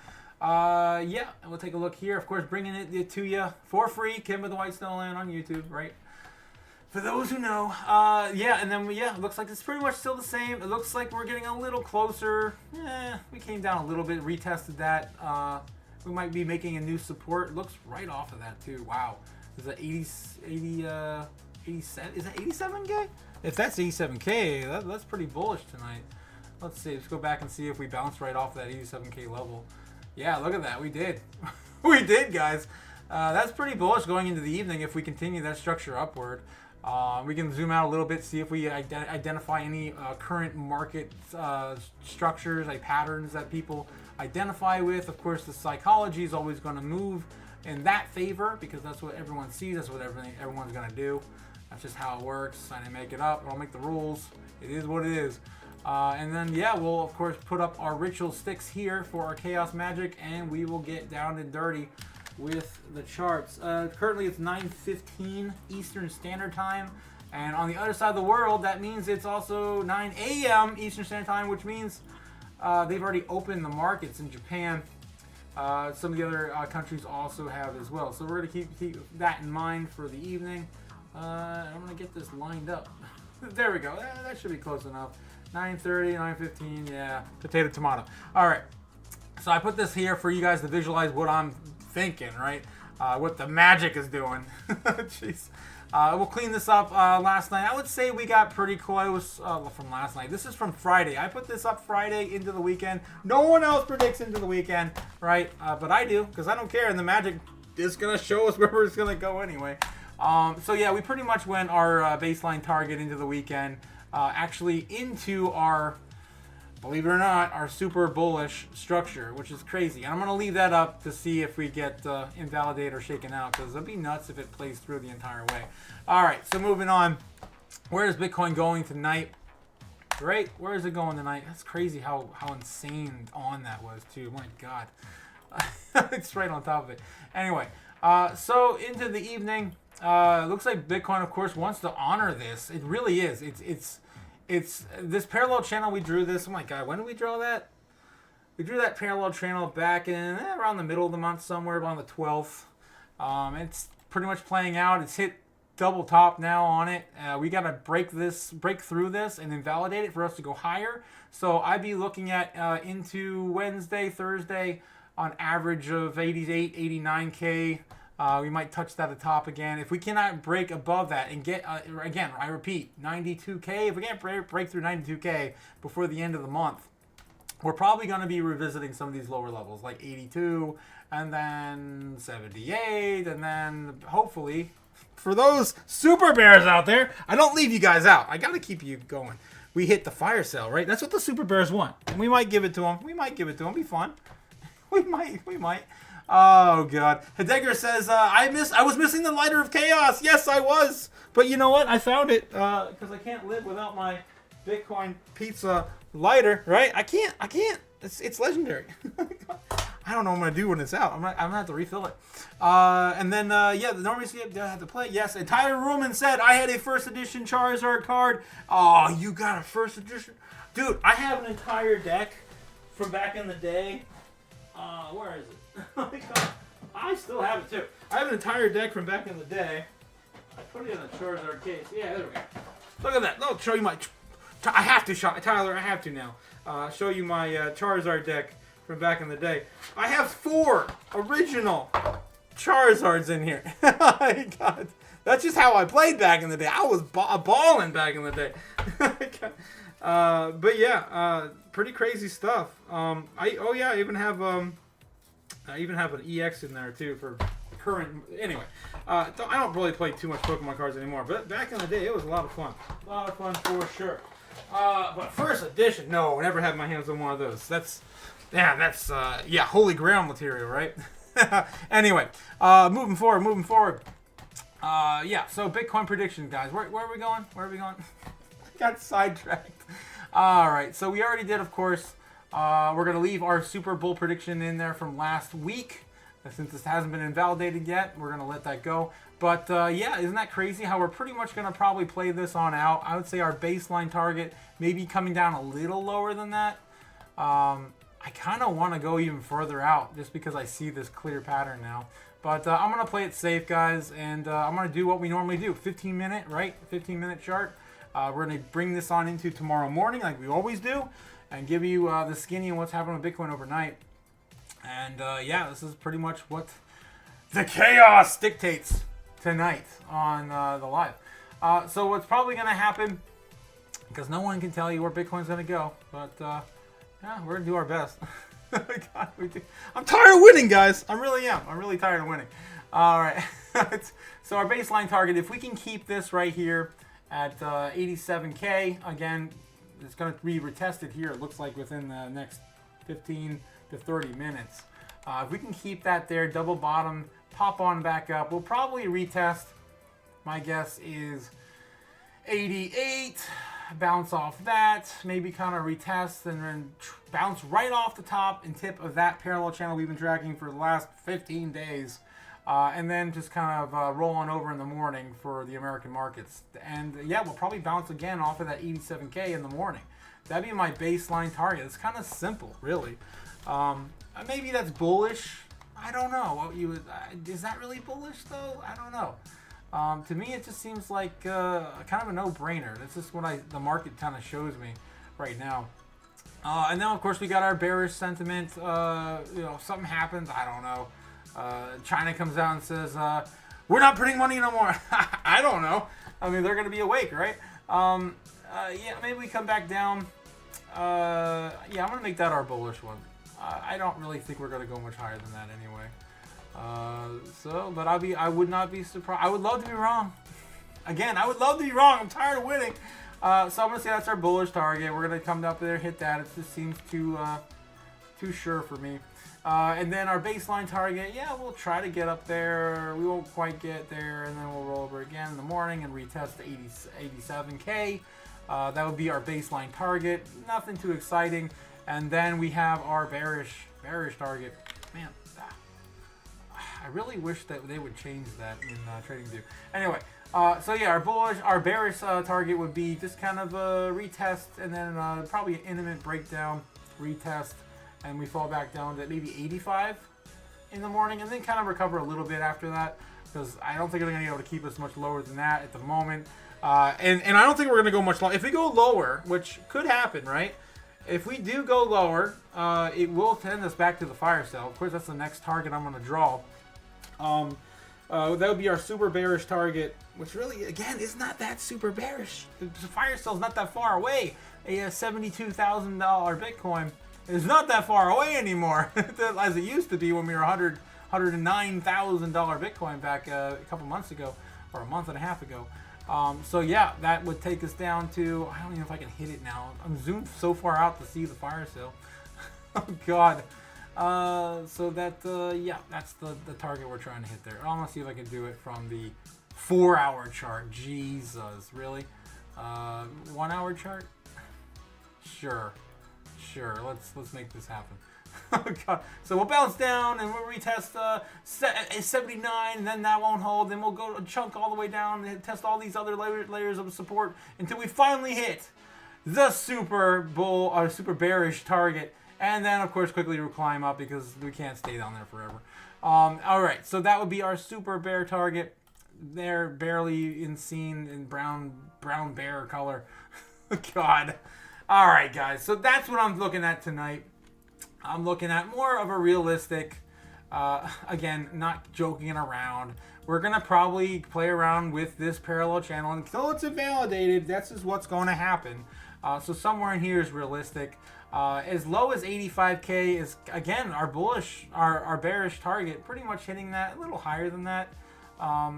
Yeah, and we'll take a look here. Of course, bringing it to you for free. Kim with the White Stone Land on YouTube, right? For those who know. Yeah, and then, it looks like it's pretty much still the same. It looks like we're getting a little closer. We came down a little bit, retested that. We might be making a new support. It looks right off of that, too. Wow. Is that 87? Is that 87K? If that's 87K, that's pretty bullish tonight. Let's see. Let's go back and see if we bounce right off that 87K level. Yeah, look at that. We did. We did, guys. That's pretty bullish going into the evening if we continue that structure upward. We can zoom out a little bit, see if we identify any current market structures, like patterns that people identify with. Of course, the psychology is always going to move in that favor because that's what everyone sees. That's what everyone's going to do. That's just how it works. I didn't make it up. I don't make the rules. It is what it is. And then, we'll, of course, put up our ritual sticks here for our chaos magic, and we will get down and dirty with the charts. Currently, it's 9:15 Eastern Standard Time, and on the other side of the world, that means it's also 9 a.m. Eastern Standard Time, which means they've already opened the markets in Japan. Some of the other countries also have as well. So we're going to keep that in mind for the evening. I'm going to get this lined up. There we go. That should be close enough. 9:30, 9:15, yeah. Potato, tomato. All right. So I put this here for you guys to visualize what I'm thinking, right? What the magic is doing. Jeez. We'll clean this up last night. I would say we got pretty close from last night. This is from Friday. I put this up Friday into the weekend. No one else predicts into the weekend, right? But I do, because I don't care, and the magic is going to show us where it's going to go anyway. So yeah, we pretty much went our baseline target into the weekend, actually into our, believe it or not, our super bullish structure, which is crazy. And I'm going to leave that up to see if we get invalidated or shaken out, because it'll be nuts if it plays through the entire way. All right, so moving on. Where is Bitcoin going tonight? Right? Where is it going tonight? That's crazy how insane on that was, too. My God. It's right on top of it. Anyway, so into the evening. Looks like Bitcoin, of course, wants to honor this. It really is. It's this parallel channel. We drew this. Oh my God, when did we draw that? We drew that parallel channel back in around the middle of the month, somewhere around the 12th. It's pretty much playing out. It's hit double top now on it. We got to break through this, and invalidate it for us to go higher. So I'd be looking at into Wednesday, Thursday, on average of 88, 89K. We might touch that at the top again. If we cannot break above that and get, again, I repeat, 92K, if we can't break through 92K before the end of the month, we're probably going to be revisiting some of these lower levels, like 82, and then 78, and then hopefully, for those super bears out there, I don't leave you guys out. I got to keep you going. We hit the fire sale, right? That's what the super bears want. And we might give it to them. We might give it to them. Be fun. We might. Oh God! Heidegger says I was missing the lighter of chaos. Yes, I was. But you know what? I found it because I can't live without my Bitcoin pizza lighter. Right? I can't. It's legendary. I don't know what I'm gonna do when it's out. I'm gonna have to refill it. And then yeah, normally you have to play. Yes, and Tyler Ruhlman said I had a first edition Charizard card. Oh, you got a first edition, dude? I have an entire deck from back in the day. Where is it? I still have it too. I have an entire deck from back in the day. I put it in a Charizard case. Yeah, there we go. Look at that. Look, show you my. I have to, Tyler. I have to now. Show you my Charizard deck from back in the day. I have 4 original Charizards in here. My God, that's just how I played back in the day. I was balling back in the day. But yeah, pretty crazy stuff. I even have an EX in there too for current. Anyway, I don't really play too much Pokemon cards anymore, but back in the day it was a lot of fun. A lot of fun for sure. But first edition, no, never had my hands on one of those. That's holy grail material, right? Anyway, moving forward. Yeah, so Bitcoin prediction, guys. Where are we going? Got sidetracked. All right, so we already did, of course. We're going to leave our Super Bowl prediction in there from last week. Since this hasn't been invalidated yet, we're going to let that go. But yeah, isn't that crazy how we're pretty much going to probably play this on out? I would say our baseline target maybe coming down a little lower than that. I kind of want to go even further out just because I see this clear pattern now. But I'm going to play it safe, guys, and I'm going to do what we normally do. 15-minute, right? 15-minute chart. We're going to bring this on into tomorrow morning like we always do and give you the skinny and what's happening with Bitcoin overnight. And yeah, this is pretty much what the chaos dictates tonight on the live. So what's probably going to happen, because no one can tell you where Bitcoin's going to go, but yeah, we're going to do our best. God, I'm tired of winning, guys. I really am. I'm really tired of winning. All right. So our baseline target, if we can keep this right here at 87K, again, it's going to be retested here, it looks like, within the next 15 to 30 minutes. If we can keep that there, double bottom, pop on back up, we'll probably retest. My guess is 88, bounce off that, maybe kind of retest, and then bounce right off the top and tip of that parallel channel we've been tracking for the last 15 days. And then just kind of roll on over in the morning for the American markets. And yeah, we'll probably bounce again off of that 87K in the morning. That'd be my baseline target. It's kind of simple, really. Maybe that's bullish. I don't know. What you would, is that really bullish though? I don't know. To me, it just seems like kind of a no-brainer. That's just what the market kind of shows me right now. And then of course we got our bearish sentiment. You know, something happens. I don't know. China comes out and says We're not printing money no more. I don't know. I mean, they're going to be awake, right? Yeah, maybe we come back down. Yeah, I'm going to make that our bullish one. I don't really think we're going to go much higher than that anyway. But I would not be surprised. I would love to be wrong. Again, I would love to be wrong. I'm tired of winning. So I'm going to say that's our bullish target. We're going to come up there and hit that. It just seems too sure for me. And then our baseline target, yeah, we'll try to get up there. We won't quite get there, and then we'll roll over again in the morning and retest the 87K. That would be our baseline target. Nothing too exciting. And then we have our bearish target. Man, I really wish that they would change that in TradingView. Anyway, so yeah, our bearish target would be just kind of a retest, and then probably an intimate breakdown, retest, and we fall back down to maybe 85 in the morning, and then kind of recover a little bit after that, because I don't think they're going to be able to keep us much lower than that at the moment. And I don't think we're going to go much lower. If we go lower, which could happen, right? If we do go lower, it will send us back to the fire sale. Of course, that's the next target I'm going to draw. That would be our super bearish target, which really, again, is not that super bearish. The fire sale is not that far away. A $72,000 Bitcoin is not that far away anymore, as it used to be when we were $109,000 Bitcoin back a couple months ago, or a month and a half ago. So yeah, that would take us down to, I don't even know if I can hit it now. I'm zoomed so far out to see the fire sale. Oh God. So that, yeah, that's the target we're trying to hit there. I'm gonna see if I can do it from the 4-hour chart. Jesus, really? 1-hour chart? Sure. Let's make this happen. Oh God. So we'll bounce down and we'll retest 79, and then that won't hold. Then we'll go chunk all the way down and test all these other layers of support until we finally hit the super bearish target. And then, of course, quickly we'll climb up because we can't stay down there forever. All right, so that would be our super bear target. They're barely seen in brown bear color. God. All right, guys. So that's what I'm looking at tonight. I'm looking at more of a realistic, again, not joking around. We're going to probably play around with this parallel channel until it's invalidated. That's just what's going to happen. So somewhere in here is realistic. As low as 85K is, again, our bearish target, pretty much hitting that, a little higher than that. I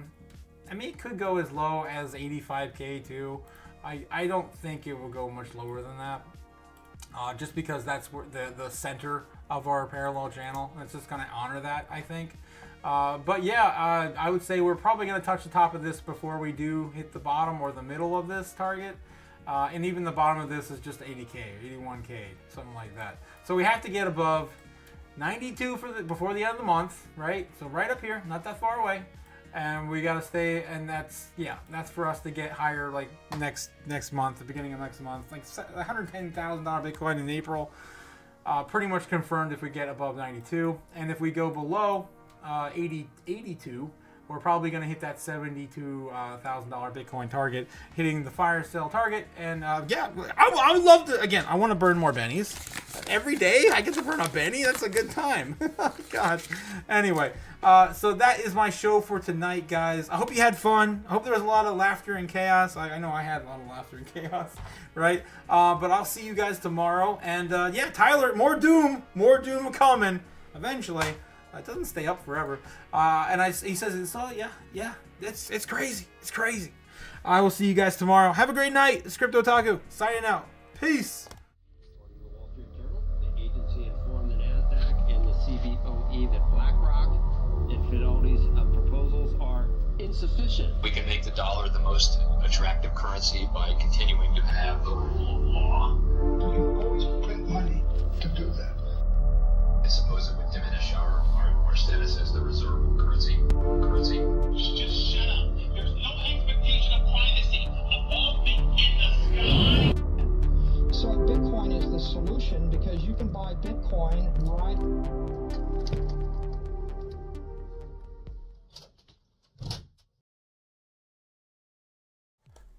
mean, it could go as low as 85K too. I don't think it will go much lower than that. Just because that's where the center of our parallel channel. It's just going to honor that, I think. But yeah, I would say we're probably going to touch the top of this before we do hit the bottom or the middle of this target. And even the bottom of this is just 80K, 81K, something like that. So we have to get above 92 before the end of the month, right? So right up here, not that far away. And we got to stay, and that's for us to get higher, like next month, the beginning of next month, like $110,000 Bitcoin in April. Pretty much confirmed if we get above 92. And if we go below 82, we're probably going to hit that $72,000 Bitcoin target, hitting the fire sale target. And yeah, I would love to, again, I want to burn more bennies. Every day I get to burn a benny. That's a good time. God. Anyway, so that is my show for tonight, guys. I hope you had fun. I hope there was a lot of laughter and chaos. I know I had a lot of laughter and chaos, right? But I'll see you guys tomorrow. And yeah, Tyler, more doom coming eventually. It doesn't stay up forever. And he says, yeah, it's crazy. It's crazy. I will see you guys tomorrow. Have a great night. It's Crypto Otaku signing out. Peace. The agency informed the NASDAQ and the CBOE that BlackRock and Fidelity's proposals are insufficient. We can make the dollar the most attractive currency by continuing to have the rule of law. You always print money to do that. I suppose it would diminish our status as the reserve currency. Just shut up. There's no expectation of privacy above me in the sky. So Bitcoin is the solution because you can buy Bitcoin right.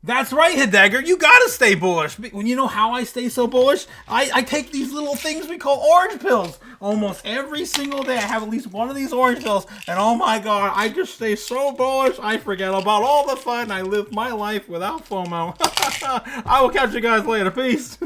That's right, Hidegger. You gotta stay bullish. When you know how I stay so bullish, I take these little things we call orange pills. Almost every single day I have at least one of these orange pills, and oh my god, I just stay so bullish, I forget about all the fun. I live my life without FOMO. I will catch you guys later. Peace.